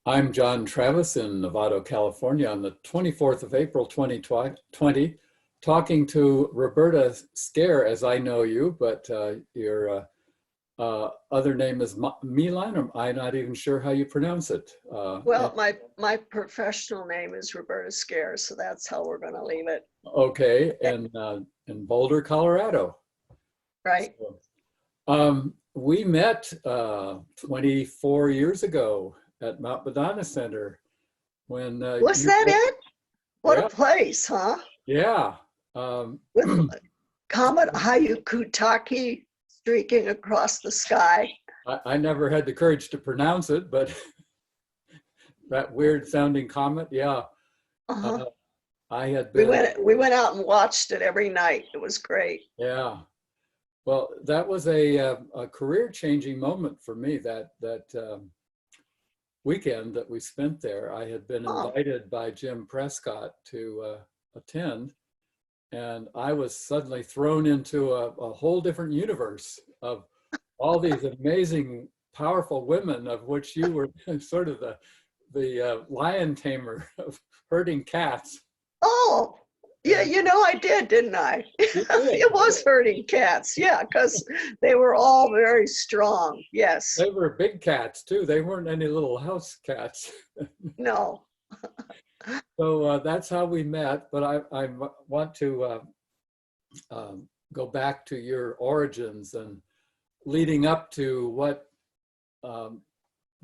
I'm John Travis in Novato, California on the 24th of April, 2020, talking to Roberta Scaer, as I know you, but your other name is Milan, or I'm not even sure how you pronounce it. Well, my professional name is Roberta Scaer, so that's how we're going to leave it. Okay, Eh, in Boulder, Colorado. Right? So, we met 24 years ago at Mount Madonna Center when Was you, that it? What a yeah, place, huh? yeah. Um, With Comet Hayakutake streaking across the sky. I never had the courage to pronounce it, but that weird sounding comet, yeah. Uh-huh. Uh, I had We been, went out and watched it every night. It was great. yeah. Well, that was a career-changing moment for me. That weekend that we spent there, I had been Oh, invited by Jim Prescott to attend, and I was suddenly thrown into a whole different universe of all these amazing, powerful women, of which you were sort of the lion tamer of herding cats. oh, yeah, And I did, didn't I? you did. It was herding cats, yeah, because they were all very strong. Yes. They were big cats too. They weren't any little house cats. No. So that's how we met. But I want to go back to your origins and leading up to what um,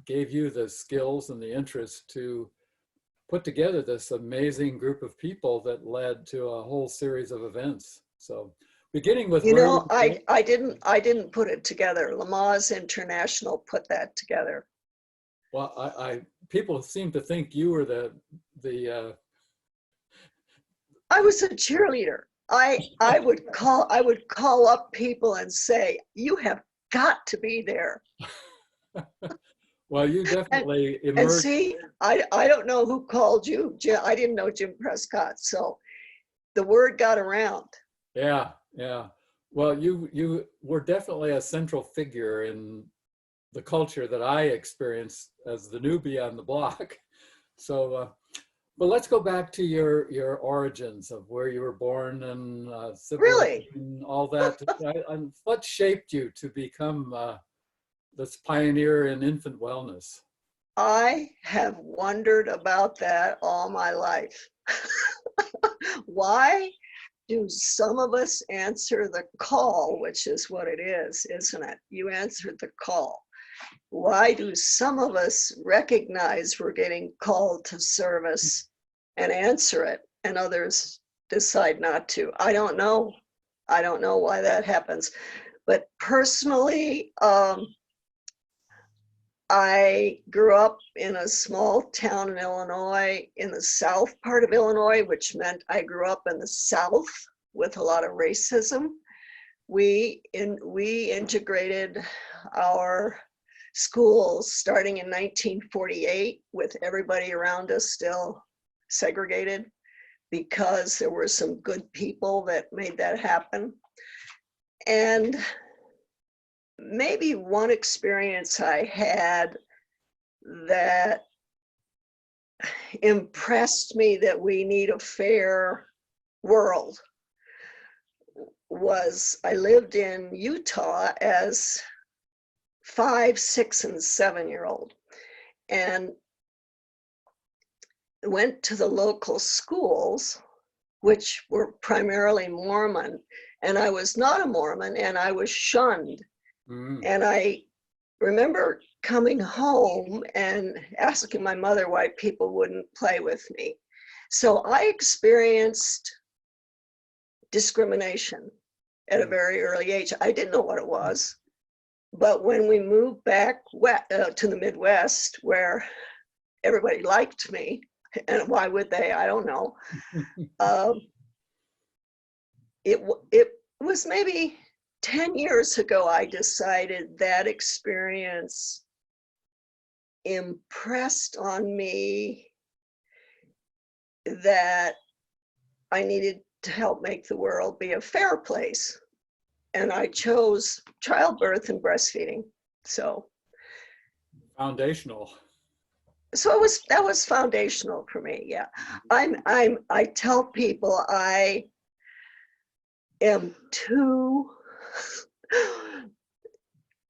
gave you the skills and the interest to put together this amazing group of people that led to a whole series of events. So beginning with where you were, I didn't put it together. Lamaze International put that together. well, I people seem to think you were the I was a cheerleader. I would call up people and say, "You have got to be there." well, you And definitely and emerged. see, I don't know who called you. I didn't know Jim Prescott, so the word got around. Yeah, yeah. Well, you were definitely a central figure in the culture that I experienced as the newbie on the block. So, but let's go back to your origins of where you were born and siblings Really, and all that. And what shaped you to become this pioneer in infant wellness? I have wondered about that all my life. Why do some of us answer the call, which is what it is, isn't it? You answered the call. Why do some of us recognize we're getting called to service and answer it, and others decide not to? I don't know. I don't know why that happens. But personally, I grew up in a small town in Illinois, in the south part of Illinois, which meant I grew up in the South with a lot of racism. We integrated our schools starting in 1948 with everybody around us still segregated because there were some good people that made that happen. And maybe one experience I had that impressed me that we need a fair world was I lived in Utah as 5, 6, and 7-year-old, and went to the local schools, which were primarily Mormon, and I was not a Mormon, and I was shunned. Mm. And I remember coming home and asking my mother why people wouldn't play with me. So I experienced discrimination at a very early age. I didn't know what it was. But when we moved back to the Midwest, where everybody liked me, and why would they? I don't know. Um, it was maybe 10 years ago I decided that experience impressed on me that I needed to help make the world be a fair place. And I chose childbirth and breastfeeding. So Foundational. So that was foundational for me. Yeah. I tell people I am too,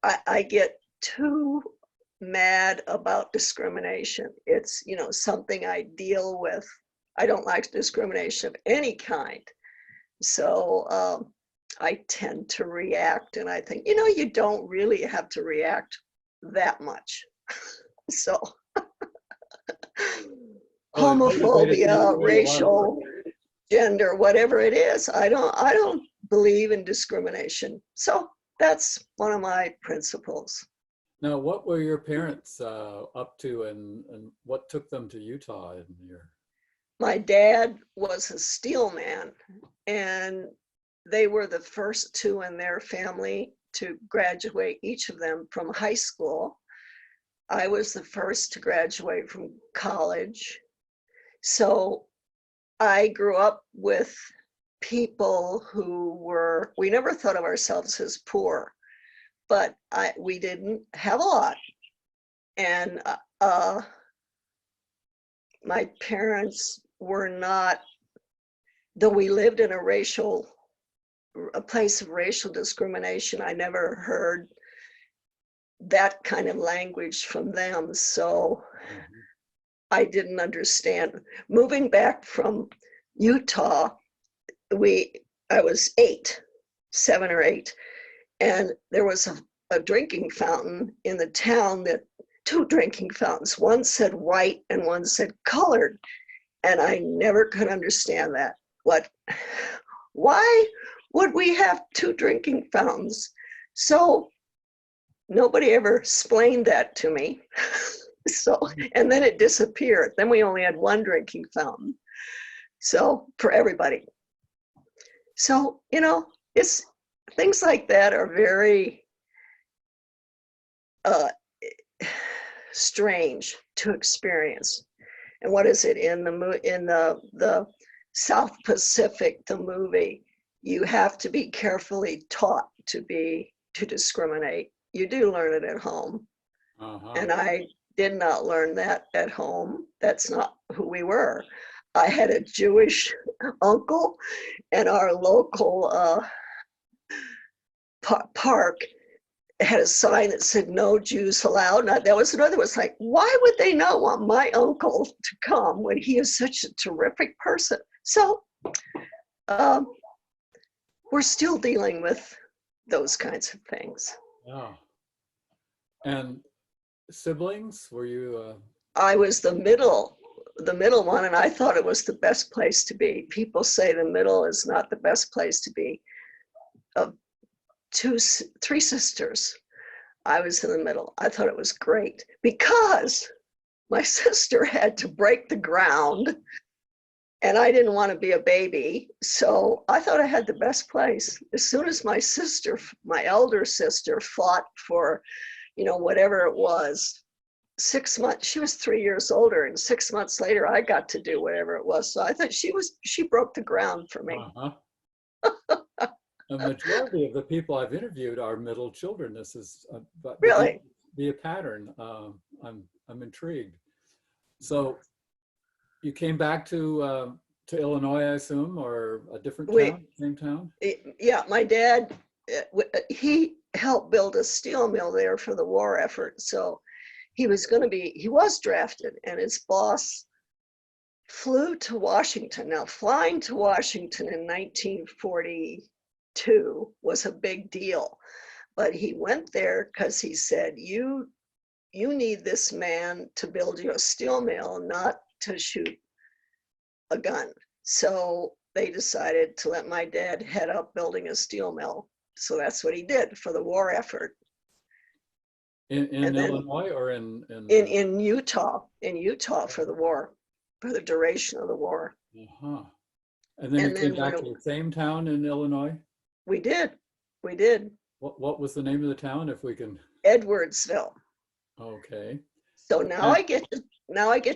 I get too mad about discrimination. It's, something I deal with. I don't like discrimination of any kind. So I tend to react, and I think, you don't really have to react that much. So Well, the motivated homophobia, way a lot of racial, gender, whatever it is, I don't believe in discrimination. So that's one of my principles. Now, what were your parents up to, and what took them to Utah in your? My dad was a steel man, and they were the first two in their family to graduate, each of them from high school. I was the first to graduate from college. So I grew up with people we never thought of ourselves as poor, but we didn't have a lot. And my parents were not, though we lived in a place of racial discrimination, I never heard that kind of language from them. So I didn't understand. Moving back from Utah, I was 7 or 8, and there was a drinking fountain in the town, two drinking fountains. One said white and one said colored, and I never could understand that. Why would we have two drinking fountains? So nobody ever explained that to me. So, and then it disappeared. Then we only had one drinking fountain. So for everybody. So, it's things like that are very strange to experience. And what is it in the South Pacific, the movie? You have to be carefully taught to discriminate. You do learn it at home. And I did not learn that at home. That's not who we were. I had a Jewish uncle, and our local park had a sign that said "No Jews allowed." Now, that was another. Was like, why would they not want my uncle to come when he is such a terrific person? So we're still dealing with those kinds of things. Yeah. And siblings, were you? I was the middle one, and I thought it was the best place to be. People say the middle is not the best place to be. Of three sisters, I was in the middle. I thought it was great because my sister had to break the ground, and I didn't want to be a baby. So I thought I had the best place. As soon as my elder sister, fought for, whatever it was, 6 months, she was 3 years older, and 6 months later, I got to do whatever it was. So I thought she broke the ground for me. A majority of the people I've interviewed are middle children. This is Really? be a pattern. I'm intrigued. So you came back to Illinois, I assume, or a different town, same town? Yeah, my dad, he helped build a steel mill there for the war effort. So he was drafted, and his boss flew to Washington. Now, flying to Washington in 1942 was a big deal, but he went there because he said, you need this man to build you a steel mill, not to shoot a gun. So they decided to let my dad head up building a steel mill. So that's what he did for the war effort. In Illinois or in Utah for the war, for the duration of the war. And then you came back to the same town in Illinois? We did. What was the name of the town, if we can? Edwardsville. Okay. So now I get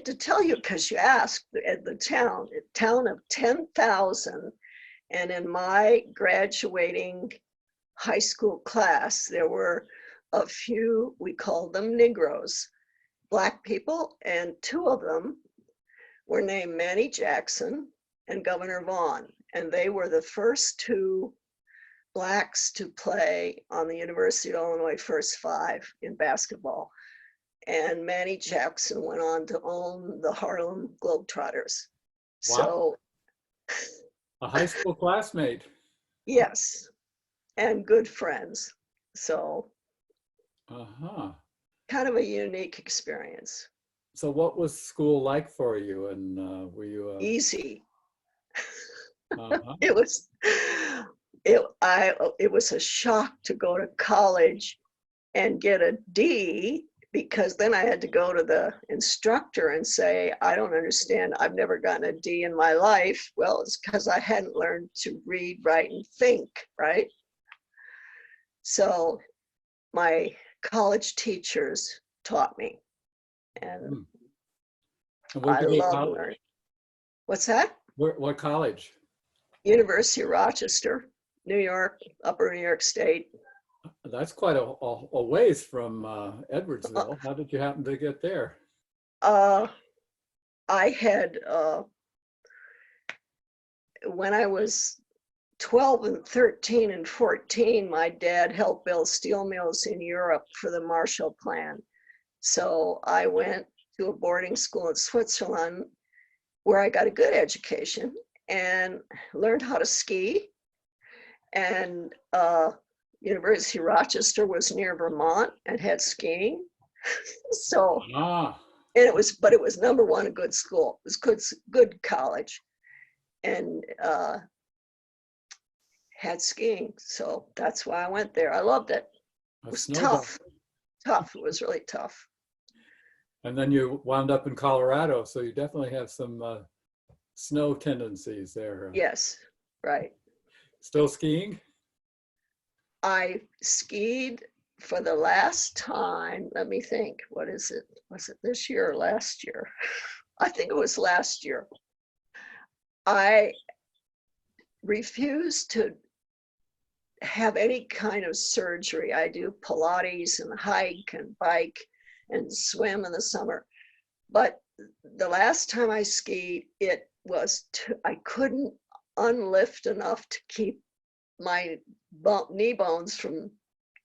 to tell you, because you asked, the town of 10,000, and in my graduating high school class, there were a few, we called them Negroes, Black people, and two of them were named Manny Jackson and Governor Vaughn. And they were the first two Blacks to play on the University of Illinois First Five in basketball. And Manny Jackson went on to own the Harlem Globetrotters. Wow. So, A high school classmate. yes, and good friends. So, Uh-huh. kind of a unique experience. So what was school like for you? And were you Easy. uh-huh. It was it was a shock to go to college and get a D, because then I had to go to the instructor and say, I don't understand. I've never gotten a D in my life. Well, it's because I hadn't learned to read, write, and think, right? So my college teachers taught me, and Hmm. And where I did you go to love college? learning. What's that? What college? University of Rochester, New York, Upper New York State. That's quite a ways from Edwardsville. How did you happen to get there? I had, when I was 12 and 13 and 14, my dad helped build steel mills in Europe for the Marshall Plan. So I went to a boarding school in Switzerland where I got a good education and learned how to ski. And University of Rochester was near Vermont and had skiing. So, Ah, and it was number one, a good school. It was good college, and had skiing. So that's why I went there. I loved it. a It was snowball. tough. It was really tough. And then you wound up in Colorado, so you definitely have some snow tendencies there. Yes, right. Still skiing? I skied for the last time. Let me think. What is it? Was it this year or last year? I think it was last year. I refused to have any kind of surgery. I do Pilates and hike and bike and swim in the summer. But the last time I skied, I couldn't unlift enough to keep my knee bones from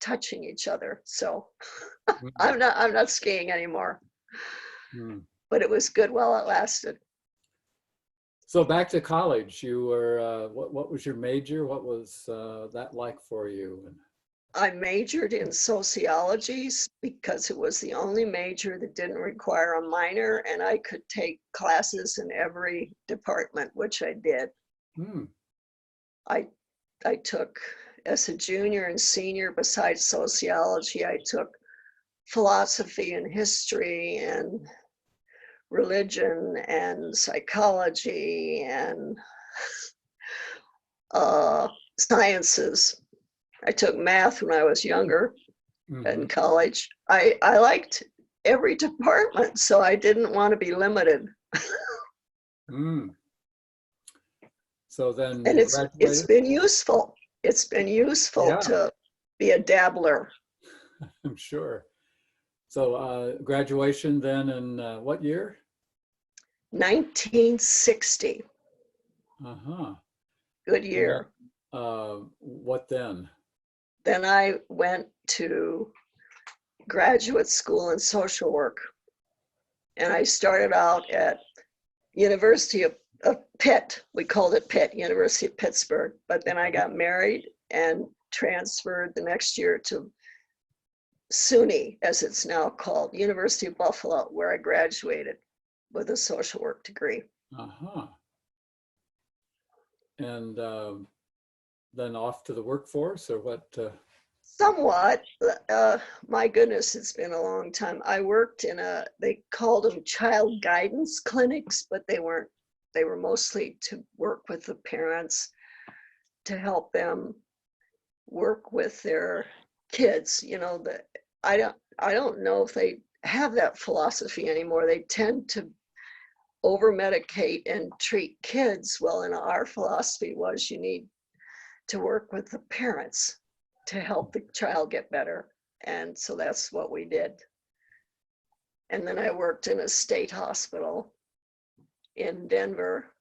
touching each other. So I'm not skiing anymore. Hmm. But it was good while it lasted. So back to college, you were, what was your major? What was that like for you? I majored in sociology because it was the only major that didn't require a minor, and I could take classes in every department, which I did. Hmm. I took, as a junior and senior, besides sociology, I took philosophy and history and religion and psychology and sciences. I took math when I was younger in college. I liked every department, so I didn't want to be limited. Mm. So then And you it's graduated? been useful. It's been useful Yeah, to be a dabbler. I'm sure. So graduation then in what year? 1960, Uh-huh. good And then year. what then? Then I went to graduate school in social work. And I started out at University of Pitt. We called it Pitt, University of Pittsburgh. But then I got married and transferred the next year to SUNY, as it's now called, University of Buffalo, where I graduated with a social work degree. Uh-huh. And then off to the workforce or what? Somewhat. My goodness, it's been a long time. I worked in they called them child guidance clinics, but they weren't. They were mostly to work with the parents, to help them work with their kids. I don't know if they have that philosophy anymore. They tend to over medicate and treat kids. Well, and our philosophy was you need to work with the parents to help the child get better. And so that's what we did. And then I worked in a state hospital in Denver.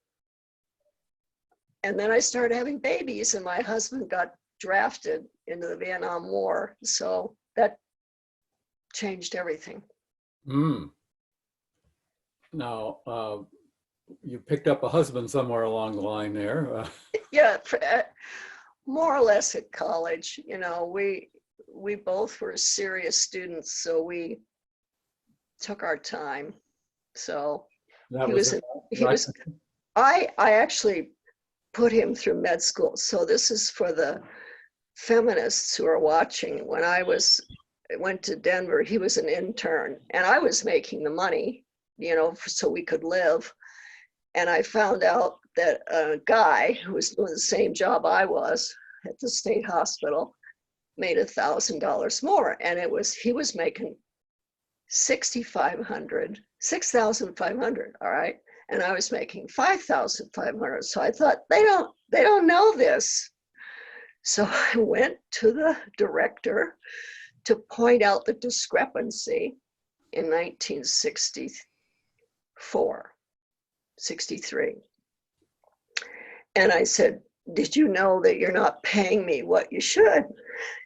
And then I started having babies, and my husband got drafted into the Vietnam War. So that changed everything. Mm. Now, you picked up a husband somewhere along the line there. Yeah, more or less at college. You know, we both were serious students, so we took our time. So That he was was it, he right? was I actually put him through med school. So this is for the feminists who are watching. When I went to Denver, he was an intern, and I was making the money, you know, so we could live. And I found out that a guy who was doing the same job I was at the state hospital made $1,000 more, and he was making 6,500, all right, and I was making 5,500. So I thought they don't know this. So I went to the director to point out the discrepancy in 1964, 63. And I said, did you know that you're not paying me what you should?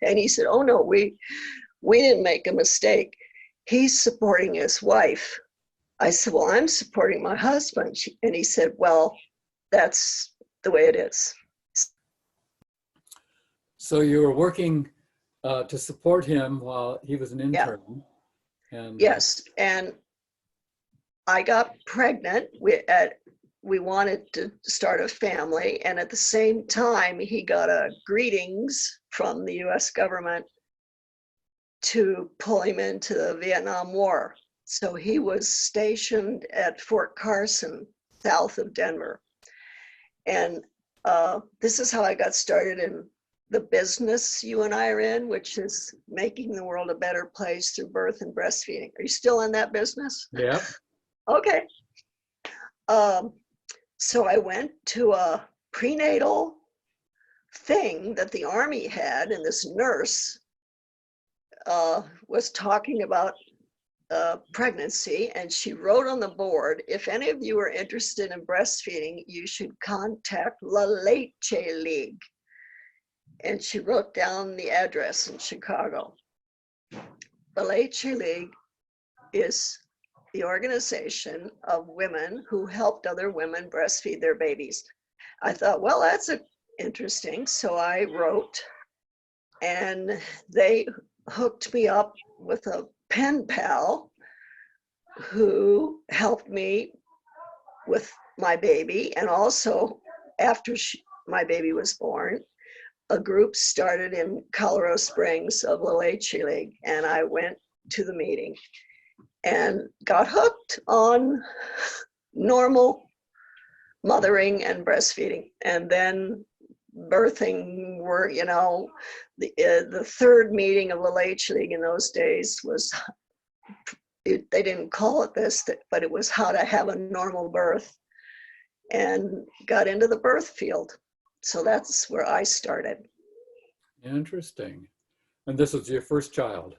And he said, oh no, we didn't make a mistake. He's supporting his wife. I said, well, I'm supporting my husband. And he said, well, that's the way it is. So you were working to support him while he was an Yeah. intern. And Yes. And I got pregnant. We wanted to start a family. And at the same time, he got a greetings from the US government to pull him into the Vietnam War. So he was stationed at Fort Carson, south of Denver. And this is how I got started in the business you and I are in, which is making the world a better place through birth and breastfeeding. Are you still in that business? yeah, Okay. So I went to a prenatal thing that the Army had, and this nurse was talking about pregnancy, and she wrote on the board, if any of you are interested in breastfeeding, you should contact La Leche League. And she wrote down the address in Chicago. La Leche League is the organization of women who helped other women breastfeed their babies. I thought, well, that's interesting. So I wrote, and they hooked me up with a pen pal who helped me with my baby. And also, after my baby was born, a group started in Colorado Springs of La Leche League, and I went to the meeting and got hooked on normal mothering and breastfeeding. And then birthing were, you know, the third meeting of La Leche League in those days was, they didn't call it this, but it was how to have a normal birth, and got into the birth field. So that's where I started. interesting. And this was your first child.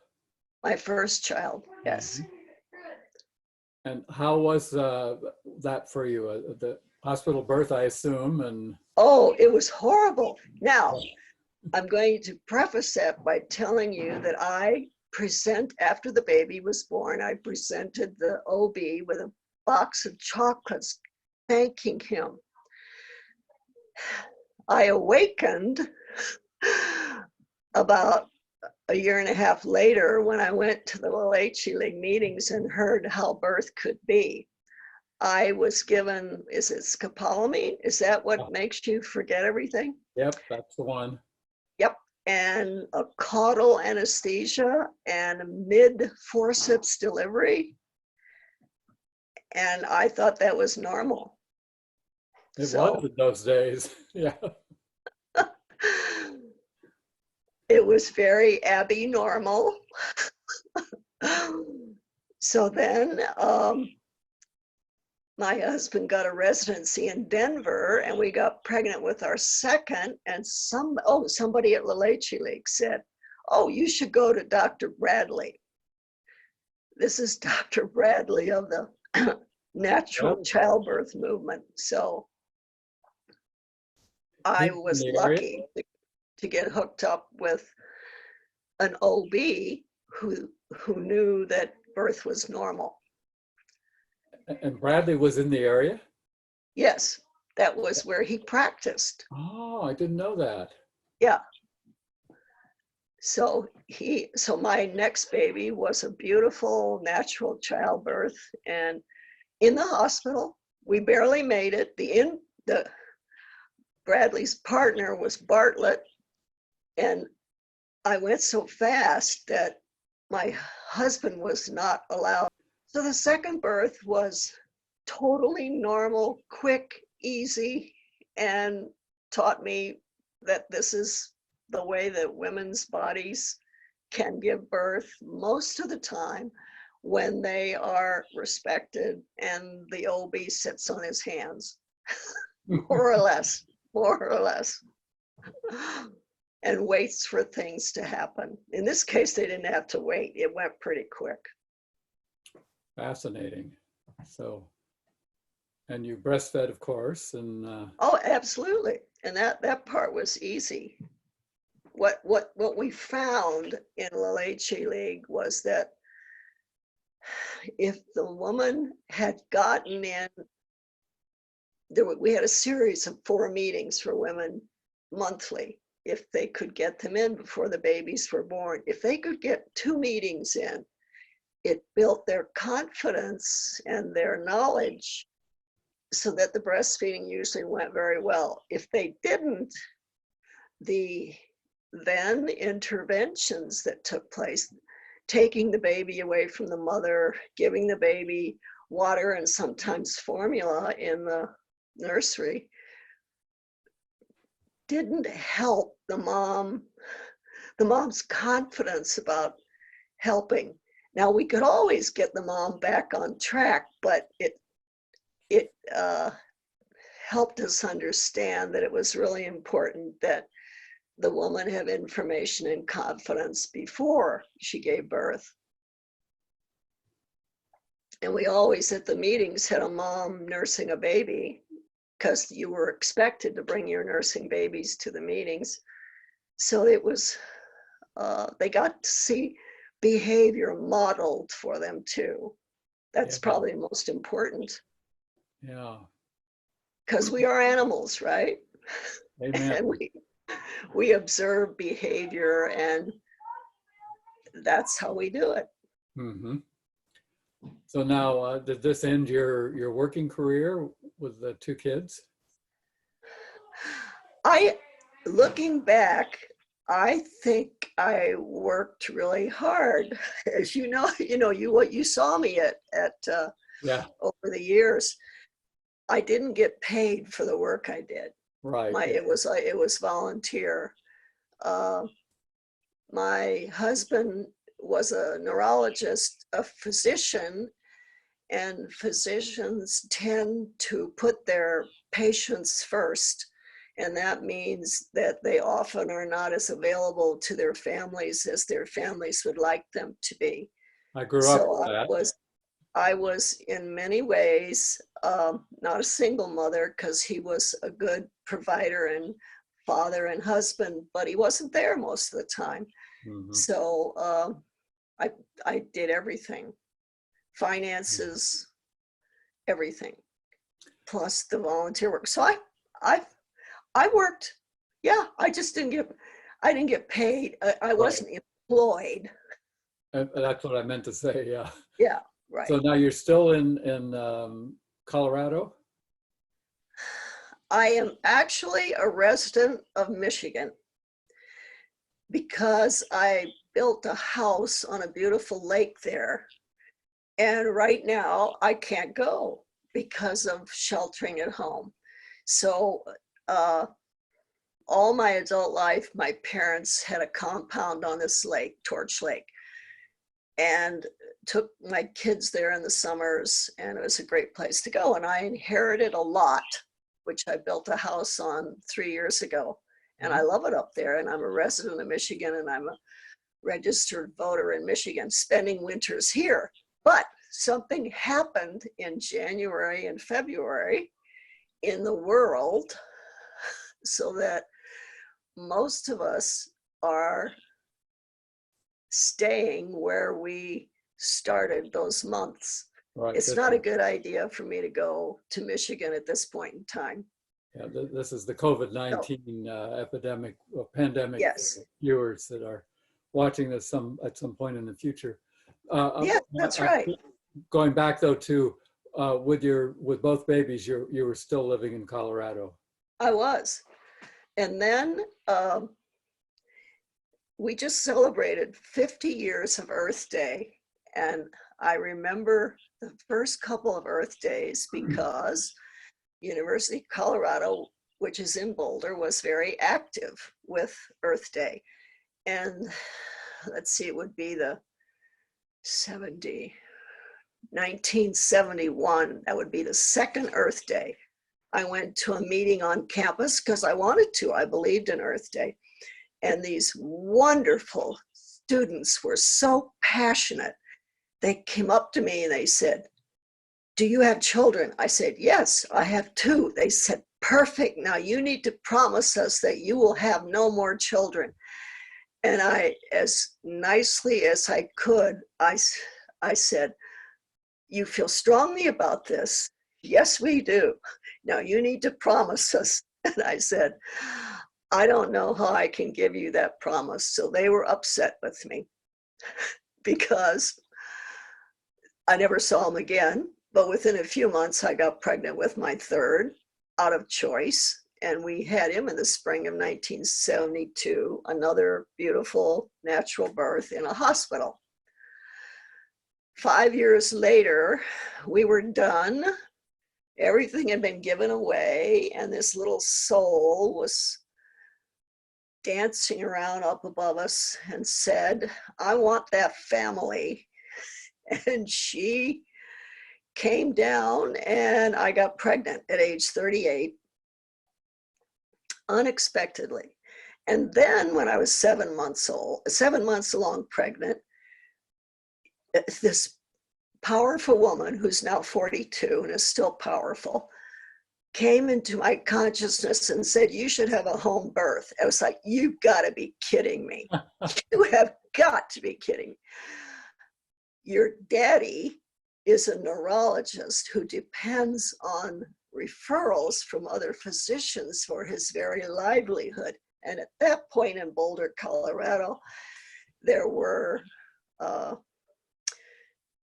My first child, yes. And how was that for you? The hospital birth, I assume, and Oh, it was horrible. Now, I'm going to preface that by telling you that after the baby was born, I presented the OB with a box of chocolates, thanking him. I awakened about a year and a half later when I went to the La Leche League meetings and heard how birth could be. I was given, is it scopolamine? Is that what makes you forget everything? yep, that's the one. Yep. And a caudal anesthesia and a mid-forceps delivery. And I thought that was normal. It was in those days. Yeah. It was very abnormal. So then my husband got a residency in Denver, and we got pregnant with our second, and somebody at La Leche League said, oh, you should go to Dr. Bradley. this is Dr. Bradley of the natural Oh, childbirth movement. So I he's in was the area. lucky to get hooked up with an OB who knew that birth was normal. And Bradley was in the area? Yes, that was where he practiced. Oh, I didn't know that. Yeah. So my next baby was a beautiful natural childbirth, and in the hospital, we barely made it. The Bradley's partner was Bartlett, and I went so fast that my husband was not allowed. So the second birth was totally normal, quick, easy, and taught me that this is the way that women's bodies can give birth most of the time when they are respected and the OB sits on his hands, more or less, and waits for things to happen. In this case, they didn't have to wait. It went pretty quick. Fascinating. So, and you breastfed, of course, and Oh, absolutely. And that part was easy. What we found in La Leche League was that if the woman had gotten in, we had a series of 4 meetings for women monthly. If they could get them in before the babies were born, if they could get 2 meetings in, it built their confidence and their knowledge so that the breastfeeding usually went very well. If they didn't, the then interventions that took place, taking the baby away from the mother, giving the baby water and sometimes formula in the nursery, didn't help the mom's confidence about helping. Now we could always get the mom back on track, but it helped us understand that it was really important that the woman have information and confidence before she gave birth. And we always at the meetings had a mom nursing a baby because you were expected to bring your nursing babies to the meetings. So it was, they got to see behavior modeled for them too. That's yeah, probably most important yeah. because we are animals, right? Amen. And we observe behavior, and that's how we do it. Hmm. So now, did this end your working career with the 2 kids? Looking back, I think I worked really hard. As you know, what you saw me at Yeah, over the years. I didn't get paid for the work I did. right. Yeah. It was volunteer. Uh, my husband was a neurologist, a physician, and physicians tend to put their patients first. And that means that they often are not as available to their families as their families would like them to be. I grew up So with that. I was in many ways not a single mother because he was a good provider and father and husband, but he wasn't there most of the time. Hmm. So I did everything, finances, everything, plus the volunteer work. So I worked. Yeah, I didn't get paid. I Right. wasn't employed. And that's what I meant to say. Yeah. Yeah, So right. now you're still in Colorado? I am actually a resident of Michigan because I built a house on a beautiful lake there. And right now I can't go because of sheltering at home. So all my adult life, my parents had a compound on this lake, Torch Lake, and took my kids there in the summers, and it was a great place to go. And I inherited a lot, which I built a house on 3 years ago. And I love it up there. And I'm a resident of Michigan, and I'm a registered voter in Michigan, spending winters here. But something happened in January and February in the world so that most of us are staying where we started those months. Right. It's not a good idea for me to go to Michigan at this point in time. Yeah, this is the COVID-19 epidemic or pandemic Yes. for viewers that are watching this at some point in the future. Yeah, that's right. Going back though to with both babies, you were still living in Colorado. I was. And then we just celebrated 50 years of Earth Day. And I remember the first couple of Earth Days because University of Colorado, which is in Boulder, was very active with Earth Day. And let's see, it would be the 1971, that would be the second Earth Day. I went to a meeting on campus because I wanted to. I believed in Earth Day. And these wonderful students were so passionate. They came up to me and they said, "Do you have children?" I said, "Yes, I have two." They said, "Perfect. Now you need to promise us that you will have no more children." And I, as nicely as I could, I said, "You feel strongly about this?" "Yes, we do." "Now you need to promise us." And I said, "I don't know how I can give you that promise." So they were upset with me because I never saw them again. But within a few months, I got pregnant with my third out of choice. And we had him in the spring of 1972, another beautiful natural birth in a hospital. 5 years later, we were done. Everything had been given away, and this little soul was dancing around up above us and said, "I want that family." And she came down and I got pregnant at age 38, unexpectedly. And then when I was 7 months along pregnant, this powerful woman who's now 42 and is still powerful came into my consciousness and said, "You should have a home birth." I was like, "You've got to be kidding me. You have got to be kidding me. Your daddy is a neurologist who depends on referrals from other physicians for his very livelihood." And at that point in Boulder, Colorado, there were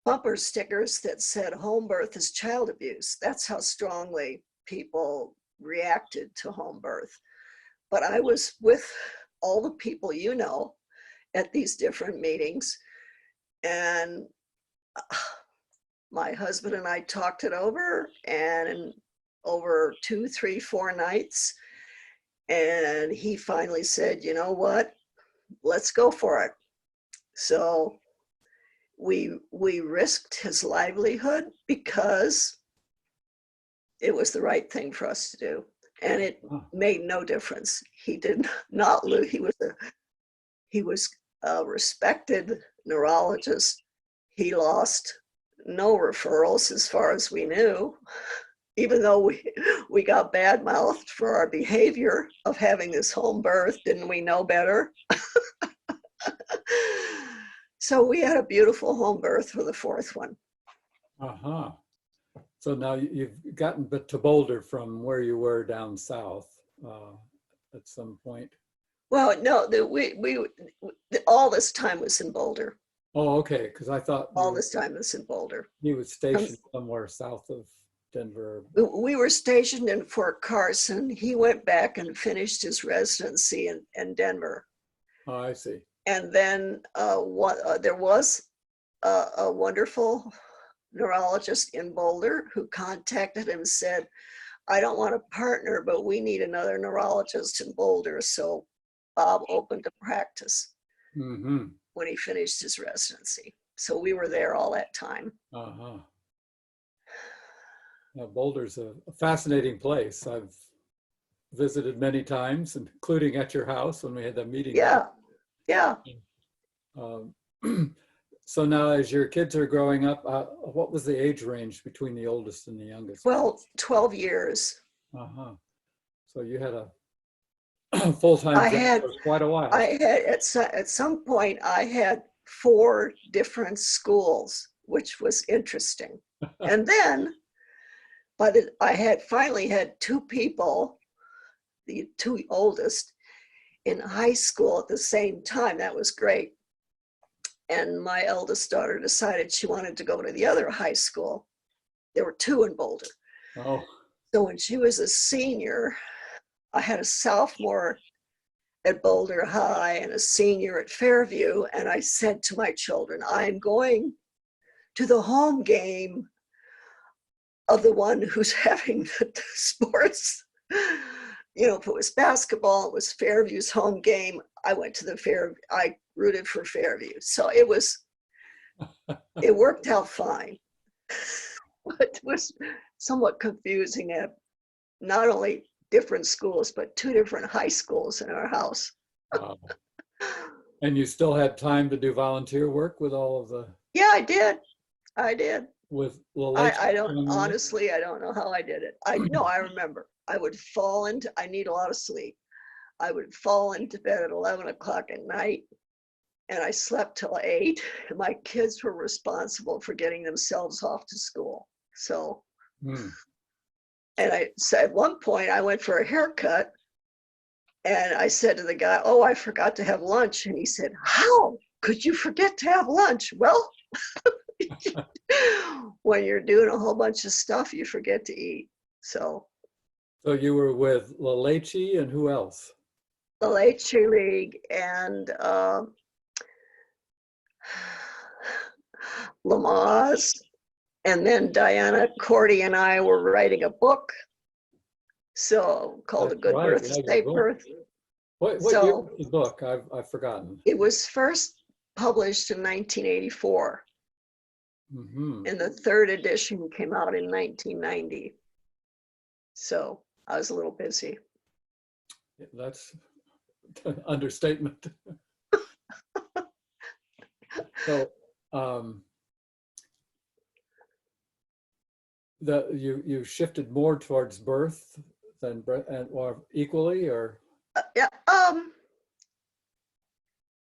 bumper stickers that said home birth is child abuse. That's how strongly people reacted to home birth. But I was with all the people you know at these different meetings, and my husband and I talked it over, and in over 2, 3, 4 nights, and he finally said, "You know what, let's go for it." So we risked his livelihood because it was the right thing for us to do, and it made no difference. He did not lose. He was a respected neurologist. He lost no referrals as far as we knew, even though we got bad-mouthed for our behavior of having this home birth. Didn't we know better? So we had a beautiful home birth for the fourth one. Uh-huh. So now you've gotten to Boulder from where you were down south at some point. Well, no, all this time was in Boulder. Oh, okay. Because I thought All this time was in Boulder. he was stationed somewhere south of Denver. We were stationed in Fort Carson. He went back and finished his residency in Denver. Oh, I see. And then there was a wonderful neurologist in Boulder who contacted him and said, "I don't want a partner, but we need another neurologist in Boulder." So Bob opened a practice when he finished his residency. So we were there all that time. Uh-huh. Now, Boulder's a fascinating place. I've visited many times, including at your house when we had that meeting. Yeah, yeah. So now as your kids are growing up, what was the age range between the oldest and the youngest? Well, 12 years. Uh-huh. So you had a full-time I job had, for quite a while. I had, at some point, I had 4 different schools, which was interesting. And then, I had finally had 2 people, the 2 oldest, in high school at the same time. That was great. And my eldest daughter decided she wanted to go to the other high school. There were 2 in Boulder. Oh, So when she was a senior, I had a sophomore at Boulder High and a senior at Fairview. And I said to my children, I'm going to the home game of the one who's having the sports. You know, if it was basketball, it was Fairview's home game. I rooted for Fairview. So it worked out fine. But it was somewhat confusing at not only different schools, but 2 different high schools in our house. wow. And you still had time to do volunteer work with all of the, Yeah, I did. with little I don't, along the way? honestly, I don't know how I did it. I remember I need a lot of sleep. I would fall into bed at 11 o'clock at night and I slept till 8. My kids were responsible for getting themselves off to school. So, Hmm. and I said at one point I went for a haircut and I said to the guy, oh, I forgot to have lunch. And he said, how could you forget to have lunch? Well, when you're doing a whole bunch of stuff, you forget to eat. So So you were with La Leche and who else? the Leche League and Lamaze. And then Diana Cordy and I were writing a book, so called A That's Good right. Birth, Yeah, A your Safe book. Birth. What year So was the book? I've forgotten. it was first published in 1984, Mm-hmm. and the 3rd edition came out in 1990. So I was a little busy. That's an understatement. So you shifted more towards birth than or equally, or Yeah.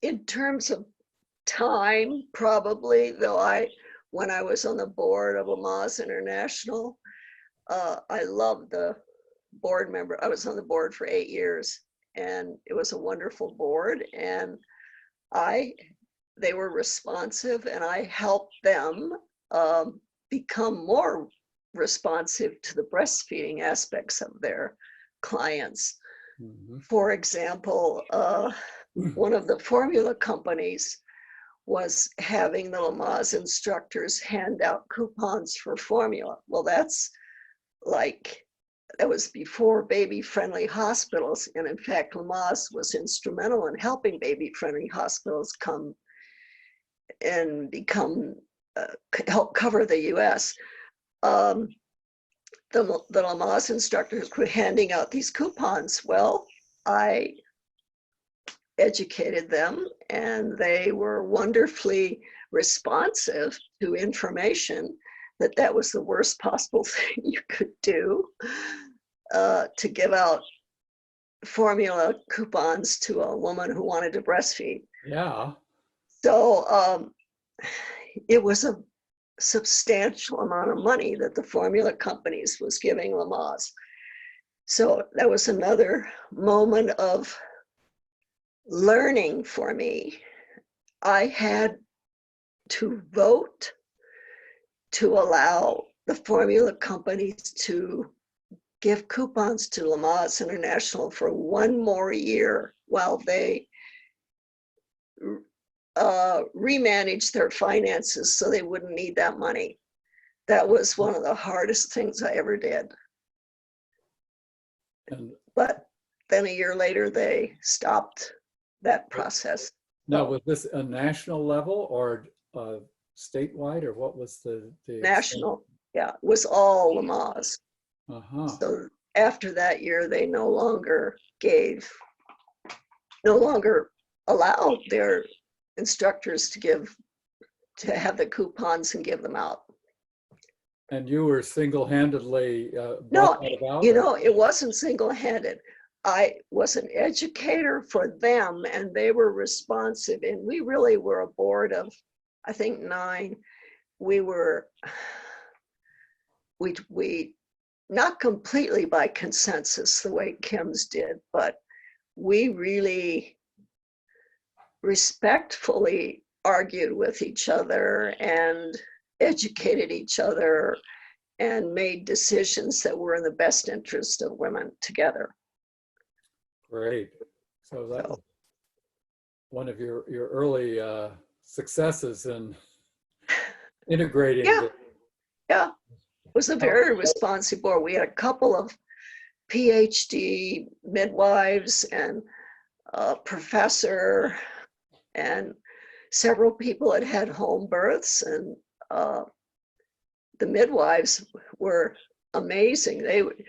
In terms of time, probably, though when I was on the board of Lamaze International, I loved the board member. I was on the board for 8 years and it was a wonderful board, and they were responsive and I helped them become more responsive to the breastfeeding aspects of their clients. Mhm. For example, one of the formula companies was having the Lamaze instructors hand out coupons for formula. Well, that was before baby-friendly hospitals. And in fact, Lamaze was instrumental in helping baby-friendly hospitals come and help cover the US. The Lamaze instructors were handing out these coupons. Well, I educated them and they were wonderfully responsive to information that was the worst possible thing you could do, to give out formula coupons to a woman who wanted to breastfeed. Yeah. So it was a substantial amount of money that the formula companies was giving Lamaze. So that was another moment of learning for me. I had to vote to allow the formula companies to give coupons to Lamaze International for 1 more year while they remanage their finances so they wouldn't need that money. That was one of the hardest things I ever did. And But then a year later, they stopped that process. now, So was this a national level or statewide, or what was the national, yeah, it was all Lamaze. Uh-huh. So after that year, they no longer allowed their instructors to give to have the coupons and give them out. And you were single-handedly No, brought that about? you know, it wasn't single-handed. I was an educator for them, and they were responsive. And we really were a board of, I think, 9. We not completely by consensus the way Kim's did, but we really respectfully argued with each other and educated each other and made decisions that were in the best interest of women together. Great. So that So, was one of your early successes in integrating. yeah, yeah, it was a very responsive board. We had a couple of PhD midwives and a professor, and several people had had home births, and the midwives were amazing. They would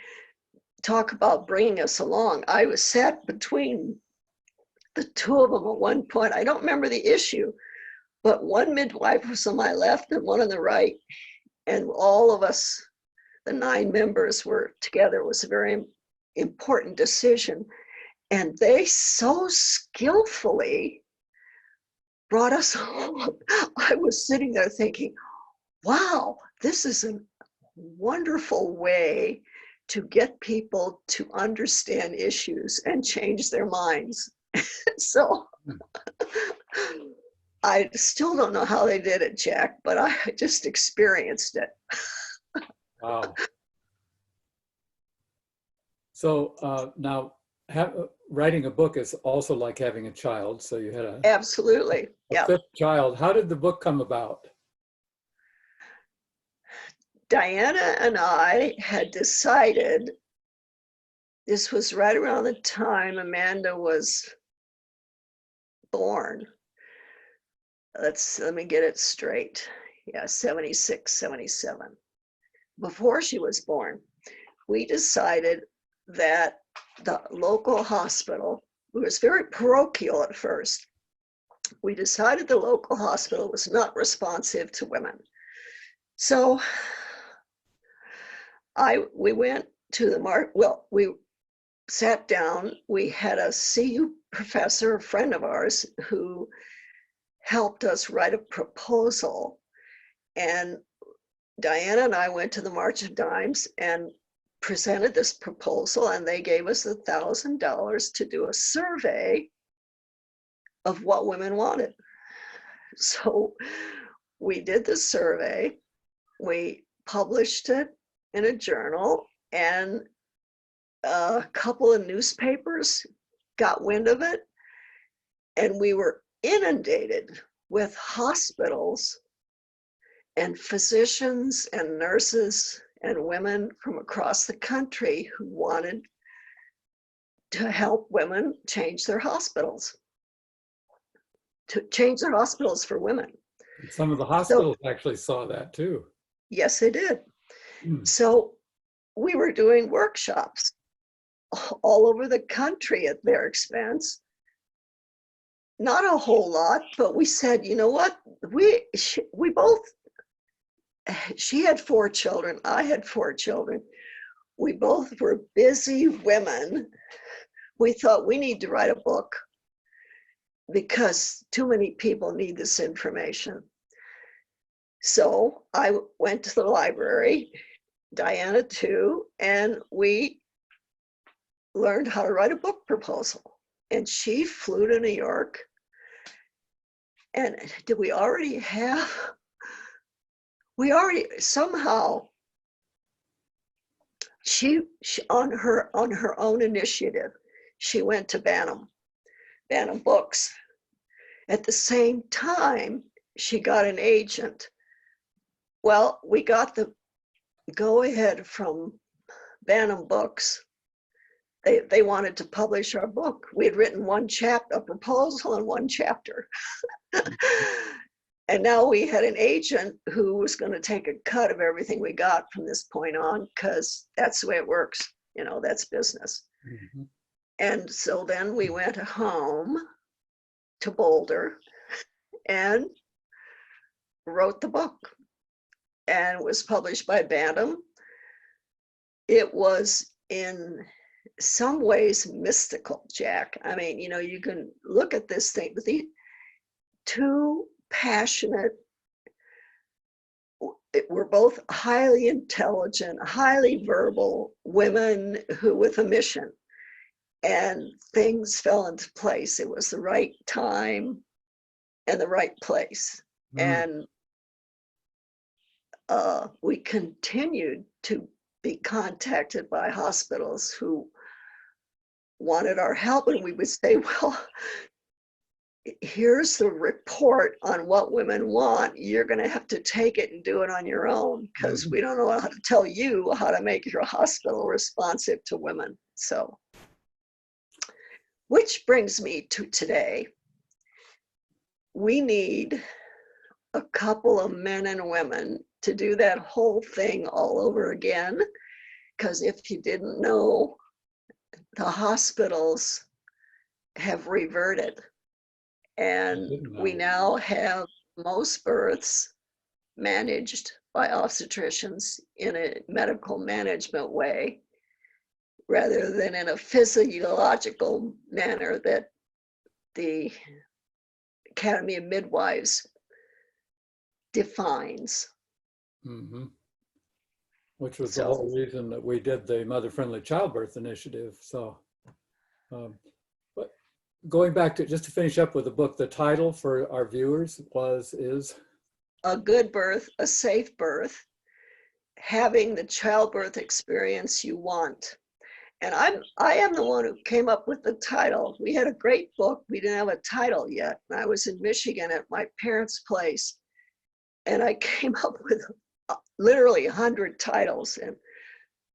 talk about bringing us along. I was sat between the two of them at one point. I don't remember the issue, but one midwife was on my left and one on the right. And all of us, the 9 members, were together. It was a very important decision. And they so skillfully brought us home. I was sitting there thinking, wow, this is a wonderful way to get people to understand issues and change their minds. So I still don't know how they did it, Jack, but I just experienced it. Wow. So now writing a book is also like having a child. So you had a Absolutely. Yeah. 5th child. How did the book come about? Diana and I had decided, this was right around the time Amanda was born. Let me get it straight. Yeah, 76, 77. Before she was born, we decided that the local hospital, it was very parochial at first. We decided the local hospital was not responsive to women. So we went to we sat down. We had a CU professor, a friend of ours, who helped us write a proposal. And Diana and I went to the March of Dimes and presented this proposal, and they gave us $1,000 to do a survey of what women wanted. So we did the survey, we published it in a journal, and a couple of newspapers got wind of it, and we were inundated with hospitals and physicians and nurses and women from across the country who wanted to help women change their hospitals, to change their hospitals for women. Some of the hospitals actually saw that too. Yes, they did. So we were doing workshops all over the country at their expense. Not a whole lot, but we said, you know what? We both, she had 4 children, I had 4 children. We both were busy women. We thought we need to write a book because too many people need this information. So I went to the library, Diana too, and we learned how to write a book proposal. And she flew to New York. And did we already have, somehow, she on her own initiative, she went to Bantam Books. At the same time, she got an agent. Well, we got the go-ahead from Bantam Books. They wanted to publish our book. We had written a proposal and 1 chapter. And now we had an agent who was going to take a cut of everything we got from this point on, because that's the way it works. You know, that's business. Mm-hmm. And so then we went home to Boulder and wrote the book and was published by Bantam. It was in some ways mystical, Jack. I mean, you know, you can look at this thing with these two passionate, were both highly intelligent, highly verbal women who with a mission, and things fell into place. It was the right time and the right place. And we continued to be contacted by hospitals who wanted our help, and we would say, well, here's the report on what women want. You're going to have to take it and do it on your own, because we don't know how to tell you how to make your hospital responsive to women. So, which brings me to today. We need a couple of men and women to do that whole thing all over again, because if you didn't know, the hospitals have reverted, and we now have most births managed by obstetricians in a medical management way, rather than in a physiological manner that the Academy of Midwives defines. Which was the whole reason that we did the Mother-Friendly Childbirth Initiative. So, but going back to, just to finish up with the book, the title for our viewers is A Good Birth, a Safe Birth, Having the Childbirth Experience You Want. And I am the one who came up with the title. We had a great book. We didn't have a title yet. And I was in Michigan at my parents' place, and I came up with literally 100 titles, and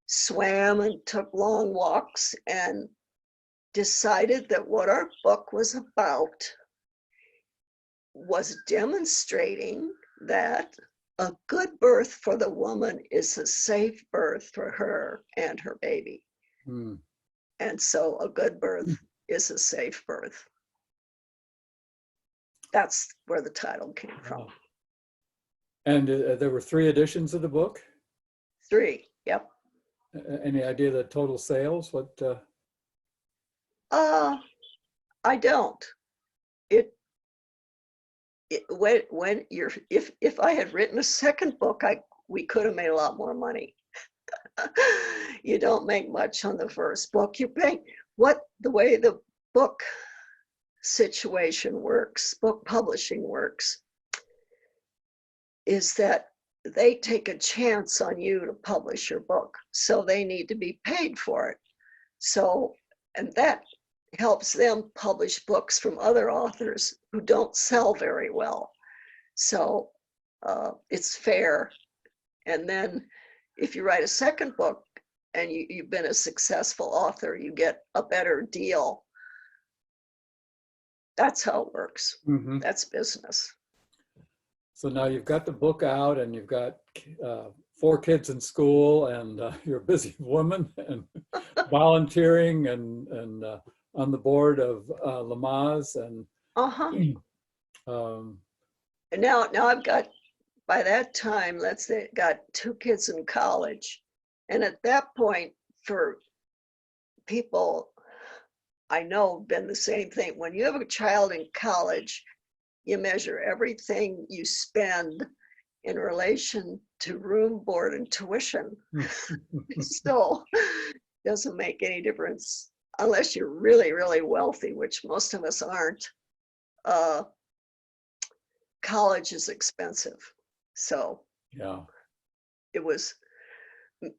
swam and took long walks, and decided that what our book was about was demonstrating that a good birth for the woman is a safe birth for her and her baby. And so a good birth is a safe birth. That's where the title came from. And there were 3 editions of the book? 3, yep. Any idea the total sales? What? I don't. When you're, if I had written a second book, we could have made a lot more money. You don't make much on the first book. You pay the way the book situation works, book publishing works, is that they take a chance on you to publish your book. So they need to be paid for it. So, and that helps them publish books from other authors who don't sell very well. So it's fair. And then if you write a second book and you've been a successful author, you get a better deal. That's how it works. That's business. So now you've got the book out, and you've got 4 kids in school, and you're a busy woman, and volunteering, and on the board of Lamaze, and and now I've got, by that time, let's say, got 2 kids in college, and at that point, for people I know, been the same thing. When you have a child in college, you measure everything you spend in relation to room, board, and tuition. So doesn't make any difference unless you're really, really wealthy, which most of us aren't. College is expensive. So yeah, it was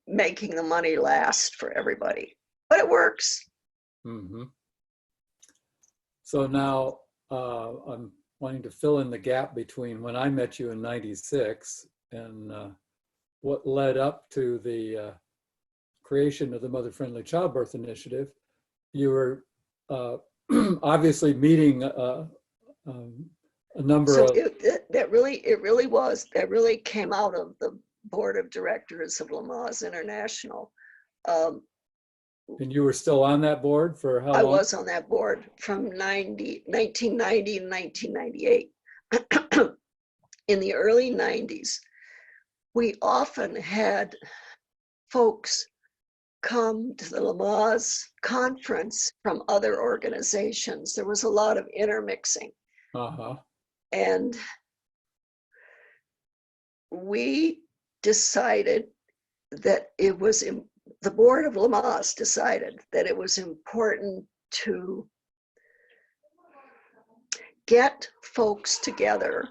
making the money last for everybody, but it works. So now I'm wanting to fill in the gap between when I met you in '96 and what led up to the creation of the Mother-Friendly Childbirth Initiative. You were obviously meeting a number of... That really came out of the board of directors of Lamaze International. And you were still on that board for how long? I was on that board from 1990 to 1998. in the early 90s, we often had folks come to the Lamaze conference from other organizations. There was a lot of intermixing. Uh-huh. And we decided that it was, the board of Lamaze decided that it was important to get folks together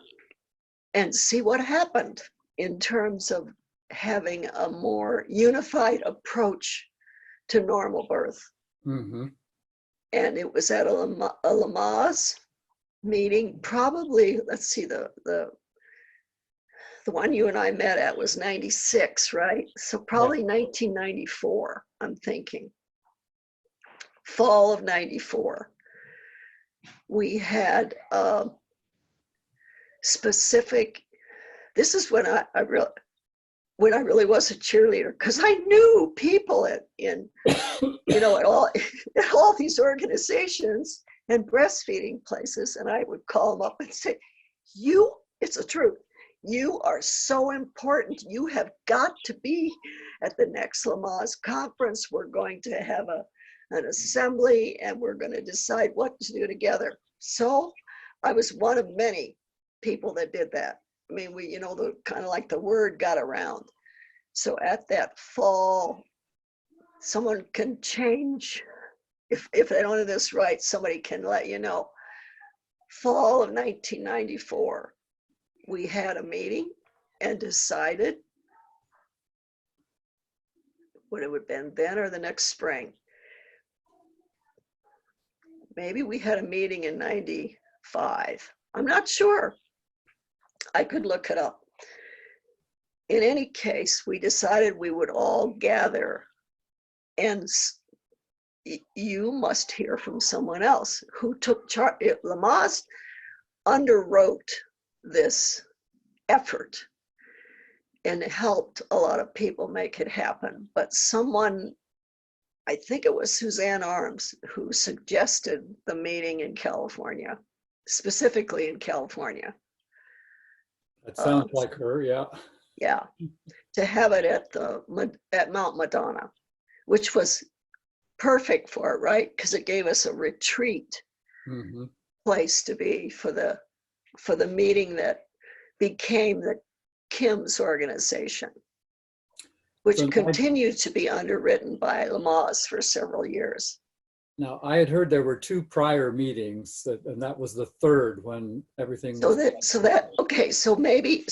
and see what happened in terms of having a more unified approach to normal birth. Mm-hmm. And it was at a Lamaze meeting, probably, let's see, the one you and I met at was 96, right? So probably 1994, I'm thinking. Fall of 94. We had specific, this is when I really was a cheerleader, because I knew people in at all these organizations and breastfeeding places, and I would call them up and say, it's the truth. You are so important. You have got to be at the next Lamaze conference. We're going to have an assembly, and we're going to decide what to do together. So I was one of many people that did that. I mean, the kind of like the word got around. So at that fall, someone can change. If they don't do this right, somebody can let you know. Fall of 1994, we had a meeting and decided what it would have been then or the next spring. Maybe we had a meeting in 95. I'm not sure. I could look it up. In any case, we decided we would all gather, and you must hear from someone else who took charge. Lamaze underwrote this effort and helped a lot of people make it happen. But someone, I think it was Suzanne Arms, who suggested the meeting in California, specifically in California. That sounds like her, yeah. Yeah, to have it at Mount Madonna, which was perfect for it, right? Because it gave us a retreat place to be for the meeting that became the Kim's organization, which continued to be underwritten by Lamaze for several years. Now, I had heard there were two prior meetings, and that was the third when everything was. So maybe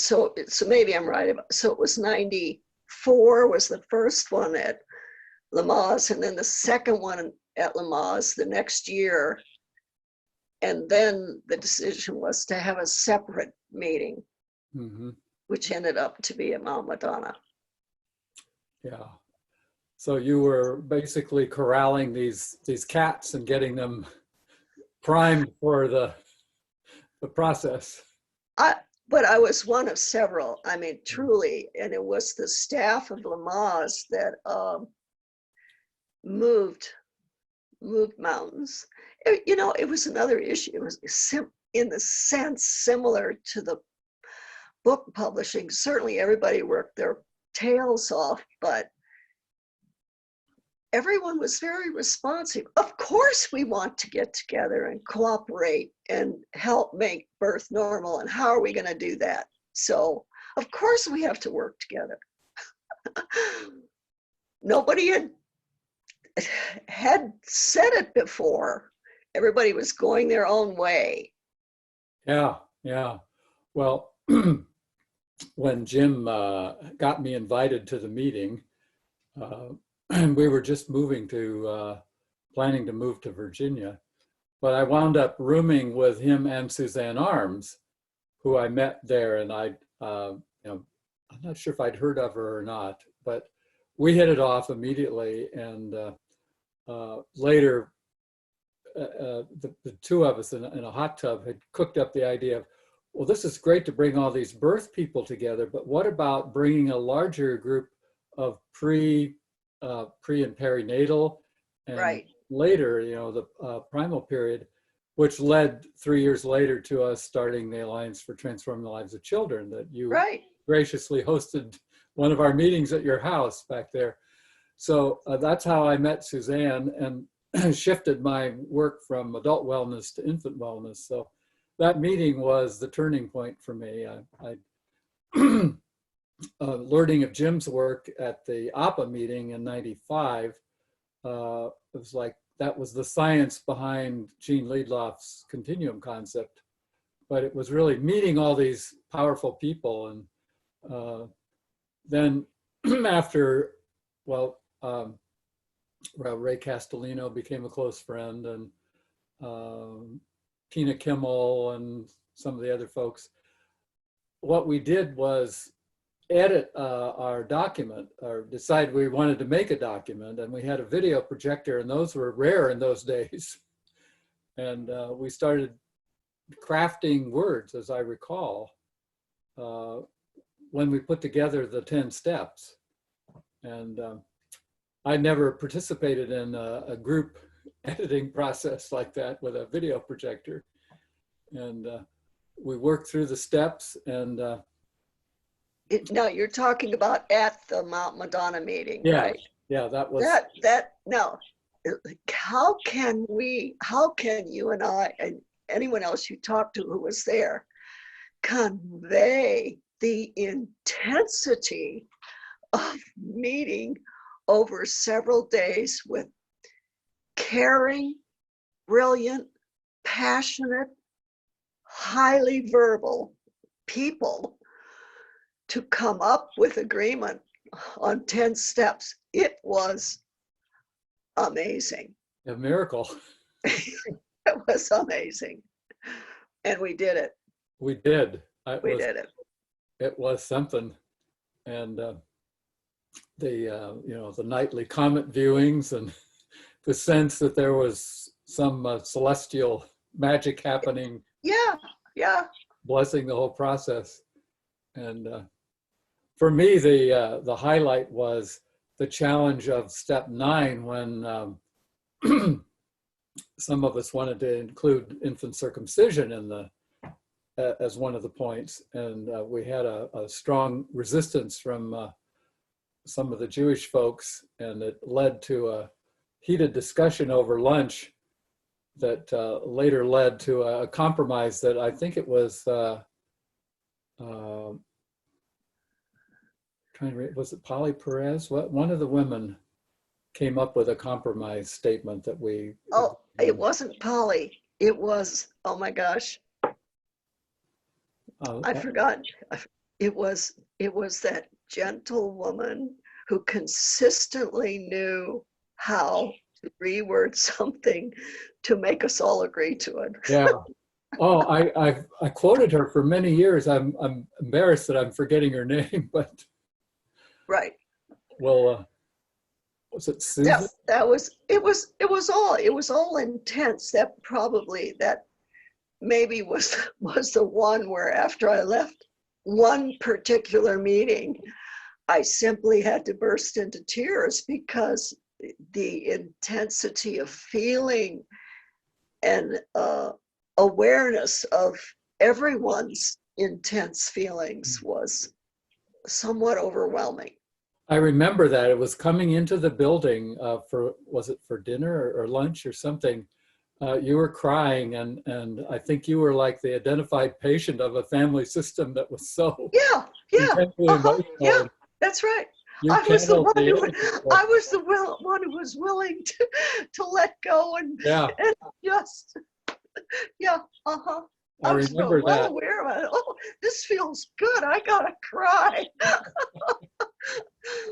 I'm right. So it was 94 was the first one at Lamaze, and then the second one at Lamaze the next year. And then the decision was to have a separate meeting, which ended up to be at Mount Madonna. Yeah. So you were basically corralling these cats and getting them primed for the process. But I was one of several. I mean, truly, and it was the staff of Lamaze that moved mountains. It was another issue. It was in the sense similar to the book publishing. Certainly, everybody worked their tails off, but everyone was very responsive. Of course, we want to get together and cooperate and help make birth normal. And how are we going to do that? So, of course, we have to work together. Nobody had said it before. Everybody was going their own way. Yeah. Well, when Jim got me invited to the meeting, and we were just planning to move to Virginia, but I wound up rooming with him and Suzanne Arms, who I met there, and I'm not sure if I'd heard of her or not, but we hit it off immediately, and later the two of us in a hot tub had cooked up the idea of, well, this is great to bring all these birth people together, but what about bringing a larger group of pre and perinatal, and later, the primal period, which led 3 years later to us starting the Alliance for Transforming the Lives of Children, that you Right. graciously hosted one of our meetings at your house back there. So that's how I met Suzanne and shifted my work from adult wellness to infant wellness. So that meeting was the turning point for me. Learning of Jim's work at the APA meeting in '95, it was like, that was the science behind Gene Liedloff's continuum concept. But it was really meeting all these powerful people. And then after, well, Ray Castellino became a close friend, and Tina Kimmel and some of the other folks. What we did was edit our document, or decide we wanted to make a document, and we had a video projector, and those were rare in those days. And we started crafting words, as I recall, when we put together the 10 steps. And I never participated in a group editing process like that with a video projector. And we worked through the steps. And No, you're talking about at the Mount Madonna meeting, yeah, right? yeah, that was No. How can you and I and anyone else you talked to who was there convey the intensity of meeting over several days with caring, brilliant, passionate, highly verbal people to come up with agreement on 10 steps? It was amazing. a miracle. It was amazing. And we did it. We did. We did it. It was something. And the nightly comet viewings, and the sense that there was some celestial magic happening. Yeah, yeah. Blessing the whole process. And for me, the highlight was the challenge of step 9, when some of us wanted to include infant circumcision in as one of the points. And we had a strong resistance from some of the Jewish folks, and it led to a heated discussion over lunch that later led to a compromise that I think it was, was it Polly Perez? One of the women came up with a compromise statement that we. Oh, it wasn't Polly. It was, oh my gosh. I forgot. It was that gentle woman who consistently knew how to reword something to make us all agree to it. Yeah. Oh, I quoted her for many years. I'm embarrassed that I'm forgetting her name, but. Right. Well, was it Susan? It was all intense. That maybe was the one where, after I left one particular meeting, I simply had to burst into tears, because the intensity of feeling and awareness of everyone's intense feelings was somewhat overwhelming. I remember that. It was coming into the building was it for dinner or lunch or something? You were crying, and I think you were like the identified patient of a family system that was so intensely emotional. Yeah, that's right. I was the one who was willing to let go and just I was remember well that. aware of it. Oh, this feels good. I gotta cry.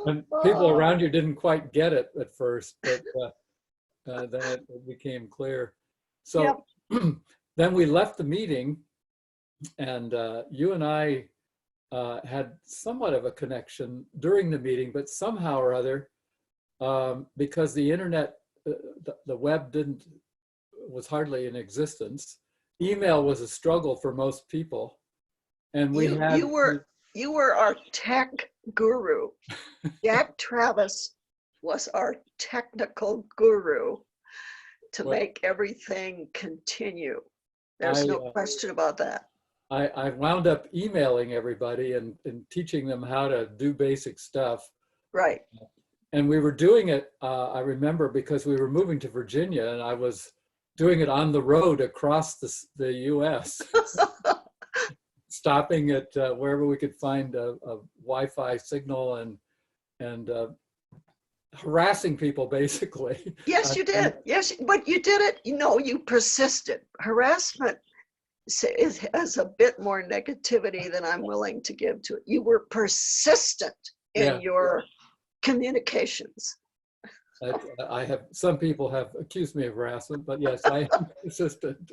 And people around you didn't quite get it at first, but then it became clear. So then we left the meeting, and you and I had somewhat of a connection during the meeting, but somehow or other, because the internet, the web was hardly in existence. Email was a struggle for most people, and you were our tech guru. Jack Travis was our technical guru, to Well, make everything continue. I, There's no question about that. I wound up emailing everybody and teaching them how to do basic stuff. Right. And we were doing it, I remember, because we were moving to Virginia, and I was doing it on the road across the US, stopping at wherever we could find a Wi-Fi signal and harassing people, basically. Yes, you did. Yes, but you did it. You know, you persisted. Harassment has a bit more negativity than I'm willing to give to it. You were persistent in Yeah. your communications. I have, some people have accused me of harassment, but yes, I am persistent.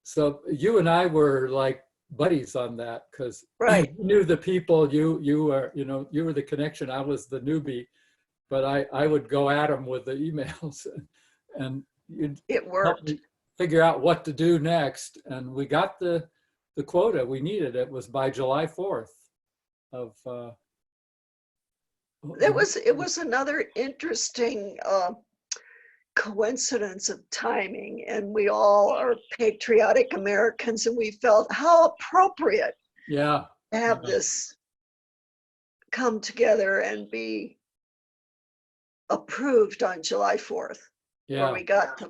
So you and I were like buddies on that, because Right. you knew the people, you were, you were the connection, I was the newbie, but I would go at them with the emails and you'd It help worked. me figure out what to do next. And we got the quota we needed. It was by July 4th of, It was another interesting coincidence of timing, and we all are patriotic Americans, and we felt how appropriate yeah, to have this come together and be approved on July 4th, where yeah, we got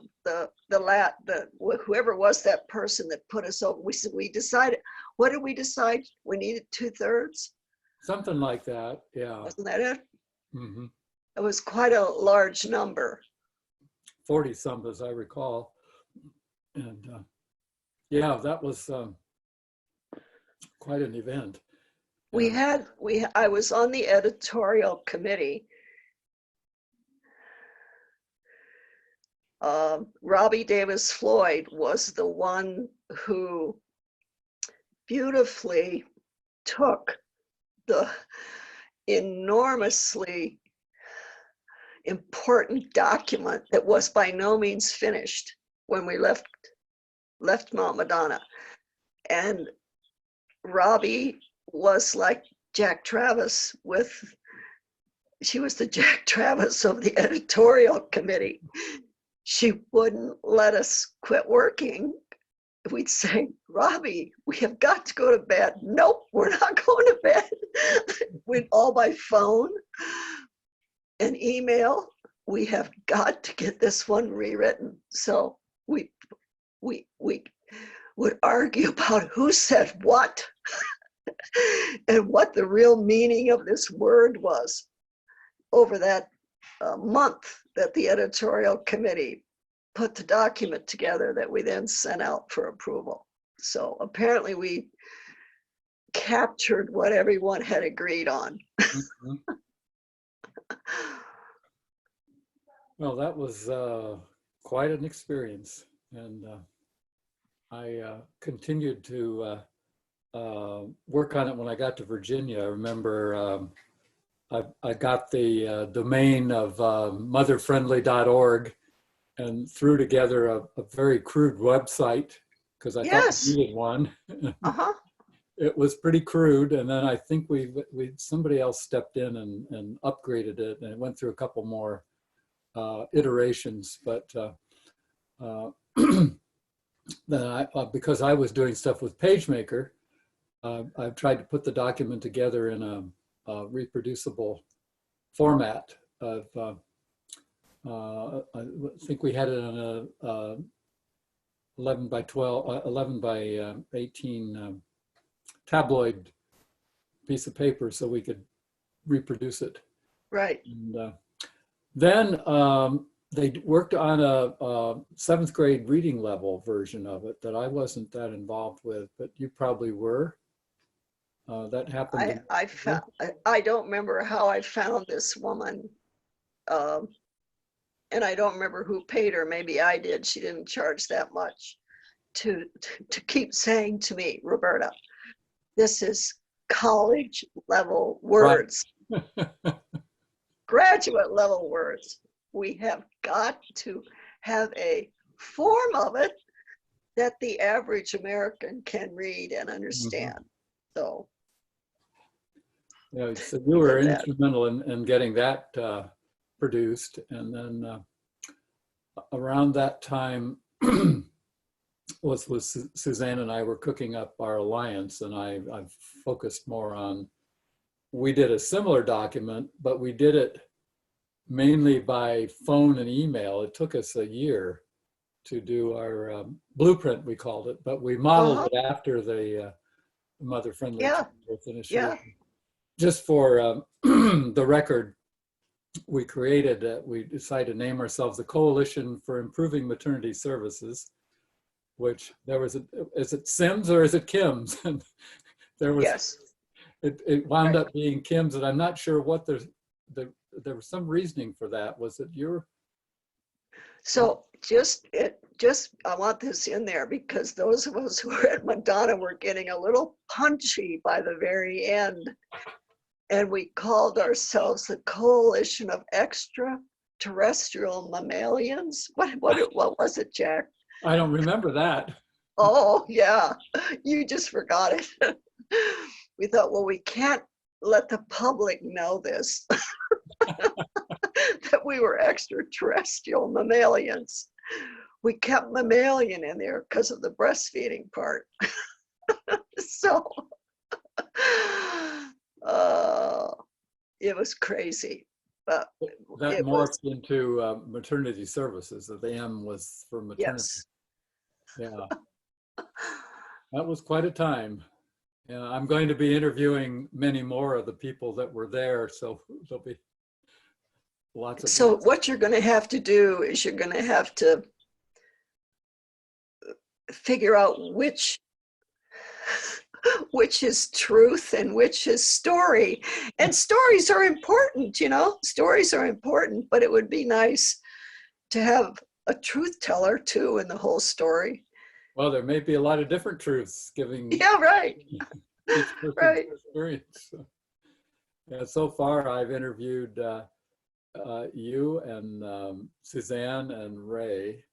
whoever was that person that put us over. We decided, what did we decide? We needed 2/3. something like that. Yeah. Wasn't that it? Hmm. It was quite a large number. 40 some, as I recall. And yeah, that was quite an event. I was on the editorial committee. Robbie Davis Floyd was the one who beautifully took the enormously important document that was by no means finished when we left Mount Madonna. And Robbie was like Jack Travis she was the Jack Travis of the editorial committee. She wouldn't let us quit working. We'd say, Robbie, we have got to go to bed. Nope, we're not going to bed. We'd all by phone and email. We have got to get this one rewritten. So we would argue about who said what and what the real meaning of this word was over that month that the editorial committee put the document together that we then sent out for approval. So apparently we captured what everyone had agreed on. Mhm. Well, that was quite an experience. And I continued to work on it when I got to Virginia. I remember I got the domain of motherfriendly.org and threw together a very crude website because I thought we needed one. Uh-huh. It was pretty crude, and then I think somebody else stepped in and upgraded it, and it went through a couple more iterations. But then because I was doing stuff with PageMaker, I tried to put the document together in a reproducible format of. I think we had it on a 11 by 12, 11 by 18 tabloid piece of paper so we could reproduce it. Right. And then they worked on a 7th grade reading level version of it that I wasn't that involved with, but you probably were. That happened. I don't remember how I found this woman. And I don't remember who paid her. Maybe I did. She didn't charge that much to keep saying to me, Roberta, this is college level words, Right. graduate level words. We have got to have a form of it that the average American can read and understand. Mm-hmm. So, yeah, so you were instrumental in getting that produced. And then around that time was Suzanne and I were cooking up our alliance, and I've focused more on, we did a similar document, but we did it mainly by phone and email. It took us a year to do our blueprint, we called it, but we modeled Uh-huh. it after the Mother Friendly Yeah, Childbirth Initiative. yeah. Just for the record, we created, we decided to name ourselves the Coalition for Improving Maternity Services, which there was a, is it Sims or is it Kim's? And there was, Yes. it wound Right. up being Kim's, and I'm not sure what there was some reasoning for that. Was it your? So I want this in there because those of us who were at Madonna were getting a little punchy by the very end. And we called ourselves the Coalition of Extraterrestrial Mammalians. What was it, Jack? I don't remember that. Oh, yeah, you just forgot it. We thought, well, we can't let the public know this, that we were extraterrestrial mammalians. We kept mammalian in there because of the breastfeeding part. So it was crazy, but That it was, morphed into maternity services. That the M was for maternity. yes. Yeah, that was quite a time. Yeah, I'm going to be interviewing many more of the people that were there, so there'll be lots of. So what you're going to have to do is you're going to have to figure out which is truth and which is story. And stories are important, you know, stories are important, but it would be nice to have a truth teller too in the whole story. Well, there may be a lot of different truths giving Yeah, right. each person's Right. experience. So, yeah, so far I've interviewed you and Suzanne and Ray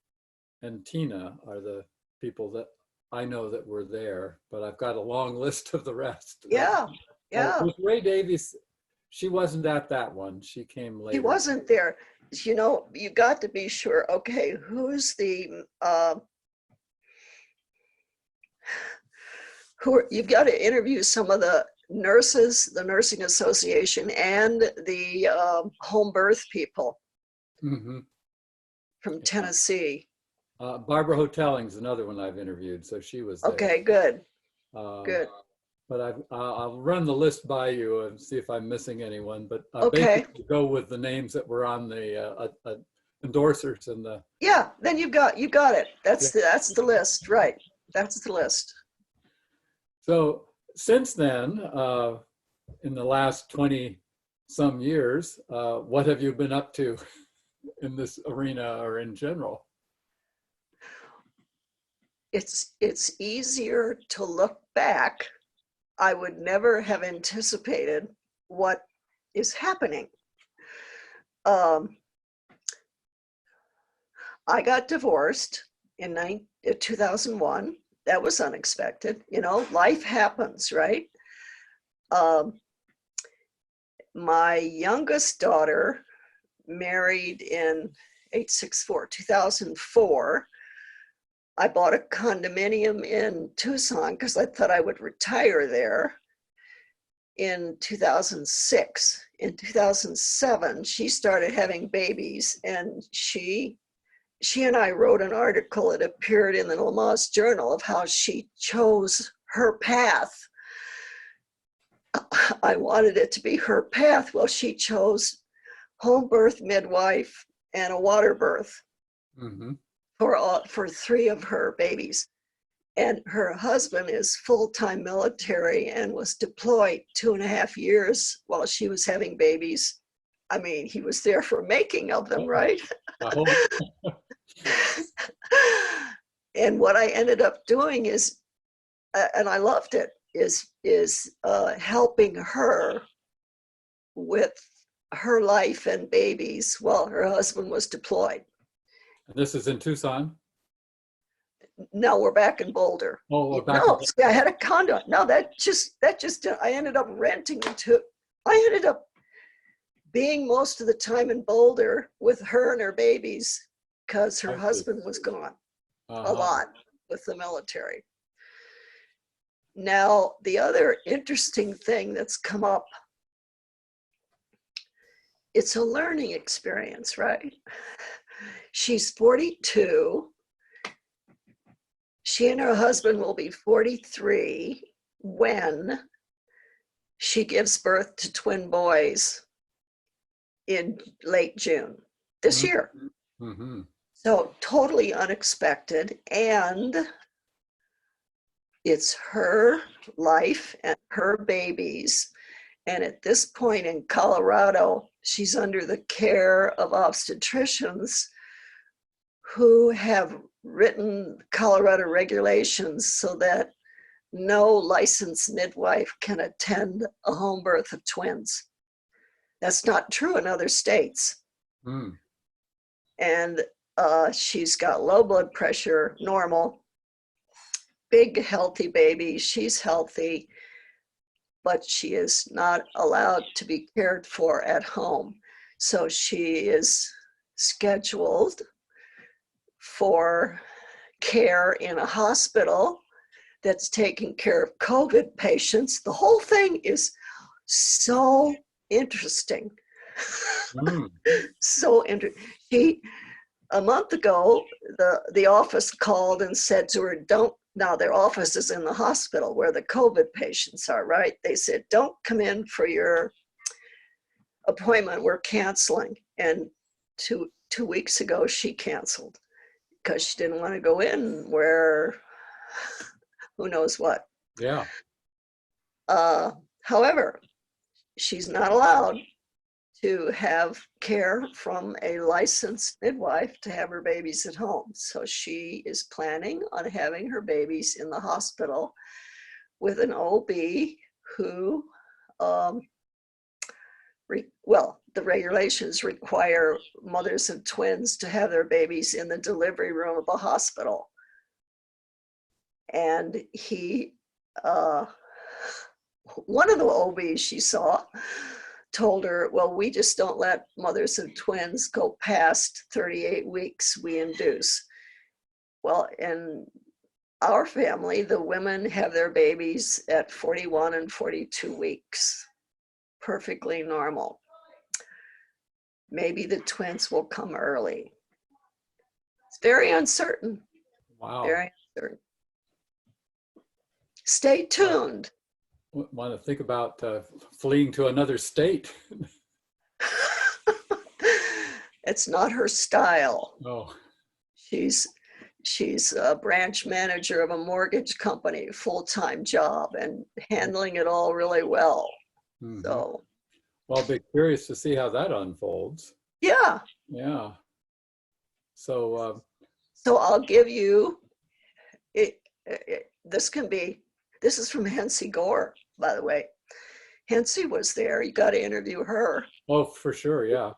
and Tina are the people that I know that were there, but I've got a long list of the rest. Yeah, Oh, yeah. with Ray Davies, she wasn't at that one. She came later. He wasn't there. You know, you got to be sure, okay, who's the you've got to interview some of the nurses, the Nursing Association, and the home birth people Mm-hmm. from Tennessee. Barbara Hotelling's another one I've interviewed, so she was there. Okay, good, Um, good. But I'll run the list by you and see if I'm missing anyone. But Okay. basically go with the names that were on the endorsers and the. Yeah, then you got it. That's the list, right? That's the list. So since then, in the last 20 some years, what have you been up to in this arena or in general? It's easier to look back. I would never have anticipated what is happening. I got divorced in 2001. That was unexpected. You know, life happens, right? My youngest daughter married in 2004. I bought a condominium in Tucson because I thought I would retire there in 2006. In 2007, she started having babies, and she and I wrote an article. It appeared in the Lamaze Journal of how she chose her path. I wanted it to be her path. Well, she chose home birth, midwife, and a water birth. Mm-hmm. For 3 of her babies. And her husband is full-time military and was deployed 2.5 years while she was having babies. I mean, he was there for making of them, right? And what I ended up doing is, and I loved it, is helping her with her life and babies while her husband was deployed. This is in Tucson? No, we're back in Boulder. Oh, we're back. No, see, I had a condo. No, that just, I ended up renting into, I ended up being most of the time in Boulder with her and her babies because her I see. husband was gone a Uh-huh. lot with the military. Now, the other interesting thing that's come up, it's a learning experience, right? She's 42. She and her husband will be 43 when she gives birth to twin boys in late June this year. Mm-hmm. So totally unexpected. And it's her life and her babies. And at this point in Colorado, she's under the care of obstetricians who have written Colorado regulations so that no licensed midwife can attend a home birth of twins. That's not true in other states. Mm. And she's got low blood pressure, normal, big, healthy baby. She's healthy, but she is not allowed to be cared for at home. So she is scheduled for care in a hospital that's taking care of COVID patients. The whole thing is so interesting. Mm. So interesting. A month ago, the office called and said to her, don't, now their office is in the hospital where the COVID patients are, right? They said, don't come in for your appointment, we're canceling. And two weeks ago, she canceled because she didn't want to go in where who knows what. Yeah. However, she's not allowed to have care from a licensed midwife to have her babies at home. So she is planning on having her babies in the hospital with an OB who, well, the regulations require mothers of twins to have their babies in the delivery room of a hospital. And he, one of the OBs she saw told her, well, we just don't let mothers of twins go past 38 weeks, we induce. Well, in our family, the women have their babies at 41 and 42 weeks, perfectly normal. Maybe the twins will come early. It's very uncertain, Wow. very uncertain. Stay tuned. Want to think about fleeing to another state? It's not her style. Oh. She's a branch manager of a mortgage company, full-time job, and handling it all really well. Mm-hmm. So, well, I'll be curious to see how that unfolds. yeah. Yeah. So. So I'll give you it. This is from Hency Gore, by the way. Hency was there. You got to interview her. Oh, for sure. Yeah.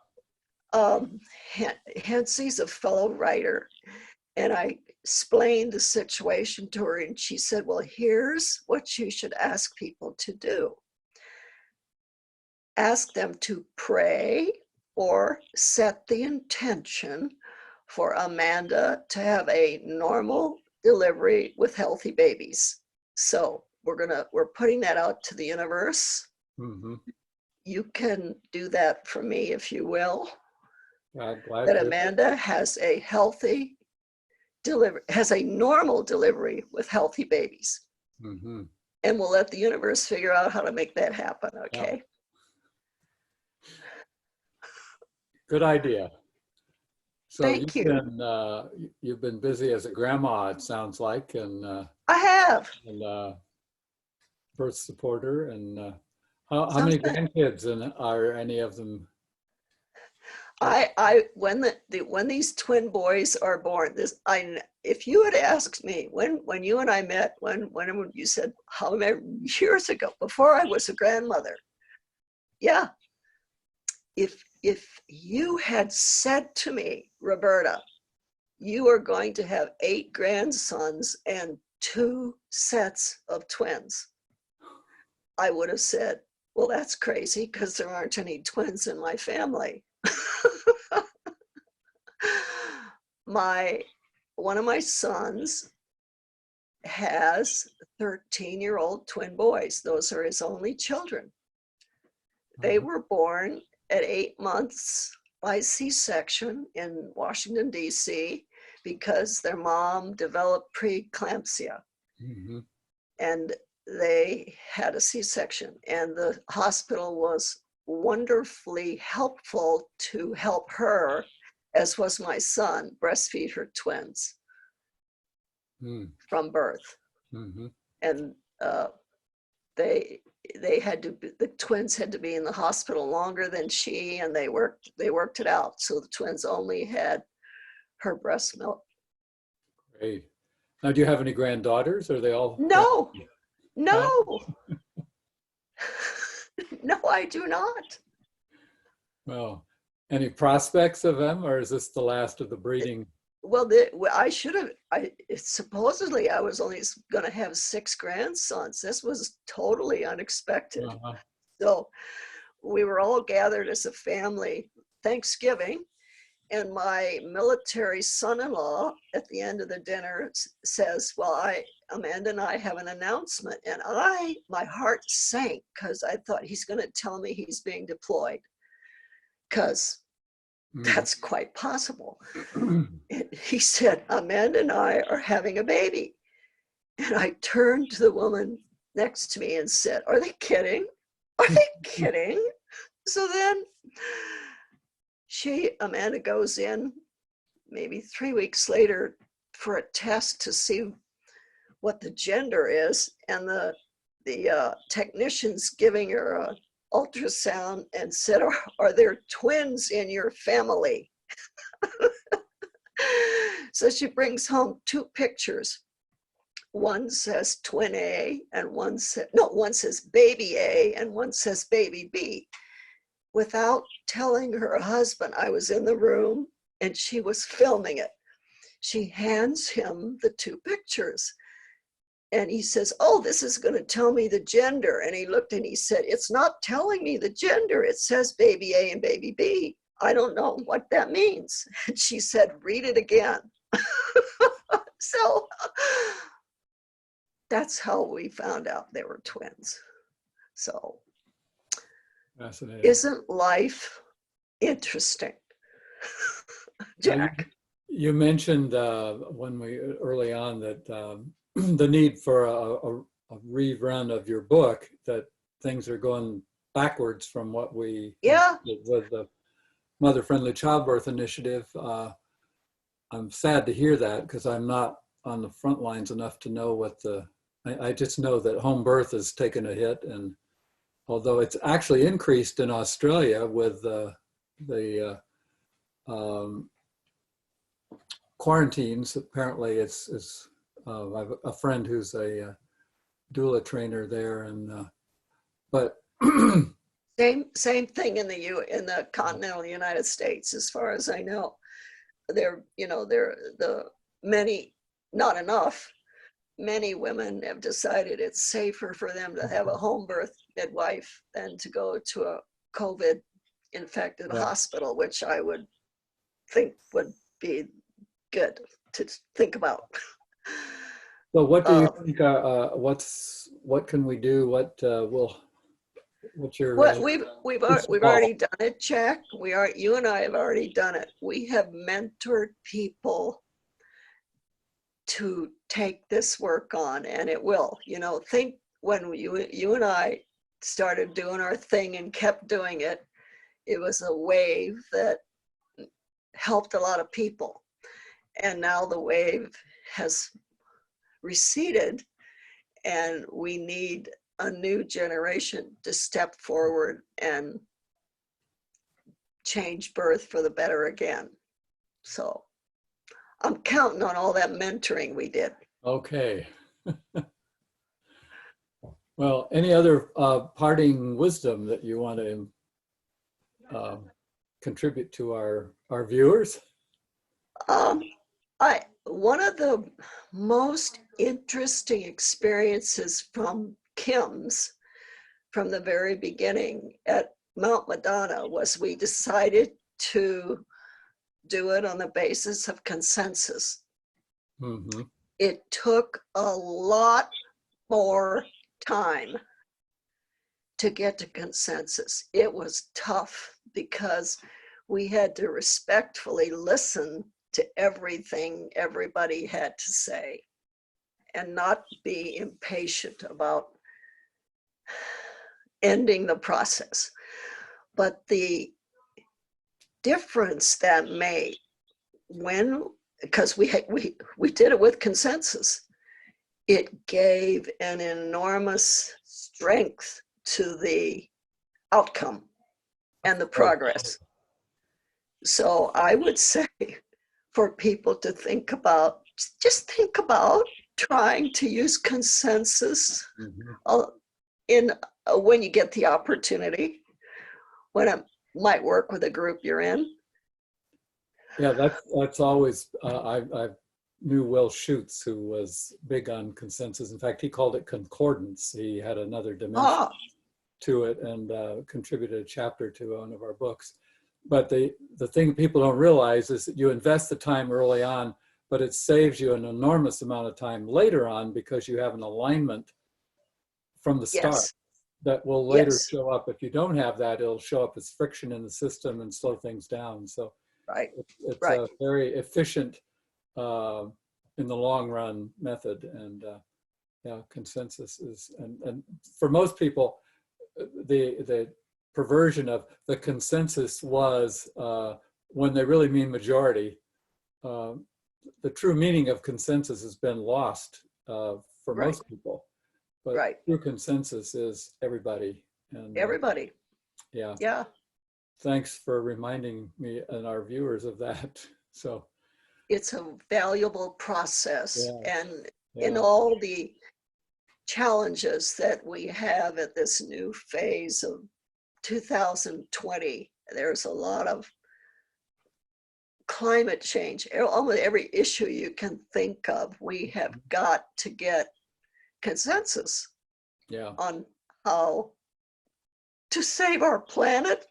Hency's a fellow writer, and I explained the situation to her, and she said, well, here's what you should ask people to do. Ask them to pray or set the intention for Amanda to have a normal delivery with healthy babies. So we're putting that out to the universe. Mm-hmm. You can do that for me if you will. Glad that to. Amanda has a healthy delivery, has a normal delivery with healthy babies. Mm-hmm. And we'll let the universe figure out how to make that happen, okay? Yeah. Good idea. So Thank you. You've been busy as a grandma, it sounds like, and I have. Birth supporter. And how many grandkids are any of them? When these twin boys are born, if you had asked me when you and I met, when you said how many years ago, before I was a grandmother, yeah. If you had said to me, Roberta, you are going to have 8 grandsons and 2 sets of twins, I would have said, well, that's crazy because there aren't any twins in my family. one of my sons has 13-year-old twin boys. Those are his only children. They were born at 8 months by C-section in Washington, D.C., because their mom developed preeclampsia. And they had a C-section, and the hospital was wonderfully helpful to help her, as was my son, breastfeed her twins from birth. And the twins had to be in the hospital longer than she, and they worked it out. So the twins only had her breast milk. Great. Now, do you have any granddaughters? Are they all? No, no. No, I do not. Well, any prospects of them, or is this the last of the breeding? Well, I should have, supposedly I was only going to have 6 grandsons. This was totally unexpected. So we were all gathered as a family Thanksgiving, and my military son-in-law at the end of the dinner says, well, Amanda and I have an announcement. And my heart sank, because I thought he's going to tell me he's being deployed, because that's quite possible. He said, Amanda and I are having a baby. And I turned to the woman next to me and said, are they kidding? Are they kidding? So then Amanda goes in maybe 3 weeks later for a test to see what the gender is. And the technician's giving her a ultrasound and said, are there twins in your family? So she brings home 2 pictures. One says twin A, and one says baby A, and one says baby B. Without telling her husband I was in the room and she was filming it, she hands him the 2 pictures. And he says, oh, this is going to tell me the gender. And he looked and he said, it's not telling me the gender. It says baby A and baby B. I don't know what that means. And she said, read it again. So that's how we found out they were twins. So Fascinating. isn't life interesting? Jack. You mentioned early on that the need for a rerun of your book, that things are going backwards from what we did with the Mother Friendly Childbirth Initiative. I'm sad to hear that, because I'm not on the front lines enough to know I just know that home birth has taken a hit, and although it's actually increased in Australia with the quarantines, apparently I have a friend who's a doula trainer there, and but same thing in the continental United States, as far as I know. Not enough. Many women have decided it's safer for them to have a home birth midwife than to go to a COVID infected hospital, which I would think would be good to think about. So what do you think? What can we do? What's your? We've already done it, Jack. You and I have already done it. We have mentored people to take this work on, and it will. Think when you and I started doing our thing and kept doing it, it was a wave that helped a lot of people, and now the wave has receded, and we need a new generation to step forward and change birth for the better again. So I'm counting on all that mentoring we did. Okay. Well, any other parting wisdom that you want to contribute to our viewers? One of the most interesting experiences from Kim's from the very beginning at Mount Madonna was we decided to do it on the basis of consensus. Mm-hmm. It took a lot more time to get to consensus. It was tough because we had to respectfully listen to everything everybody had to say and not be impatient about ending the process. But the difference that made because we did it with consensus, it gave an enormous strength to the outcome and the progress. So I would say for people to think about, just think about trying to use consensus when you get the opportunity, when it might work with a group you're in. Yeah, that's always, I knew Will Schutz, who was big on consensus. In fact, he called it concordance. He had another dimension to it and contributed a chapter to one of our books. But the thing people don't realize is that you invest the time early on, but it saves you an enormous amount of time later on because you have an alignment from the start that will later show up. If you don't have that, it'll show up as friction in the system and slow things down. So it's a very efficient in the long run method. And yeah, consensus is, and for most people, the perversion of the consensus was when they really mean majority. The true meaning of consensus has been lost for most people. But true consensus is everybody. And everybody. Yeah. Yeah. Thanks for reminding me and our viewers of that. So it's a valuable process. And in all the challenges that we have at this new phase of 2020, there's a lot of climate change. Almost every issue you can think of, we have got to get consensus on how to save our planet.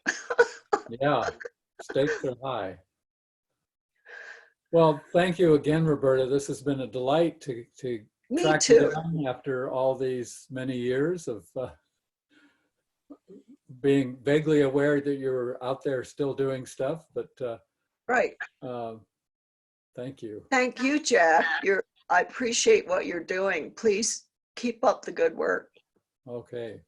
Yeah, stakes are high. Well, thank you again, Roberta. This has been a delight to track you down after all these many years of being vaguely aware that you're out there still doing stuff, but thank you. Thank you, Jack. I appreciate what you're doing. Please keep up the good work. Okay.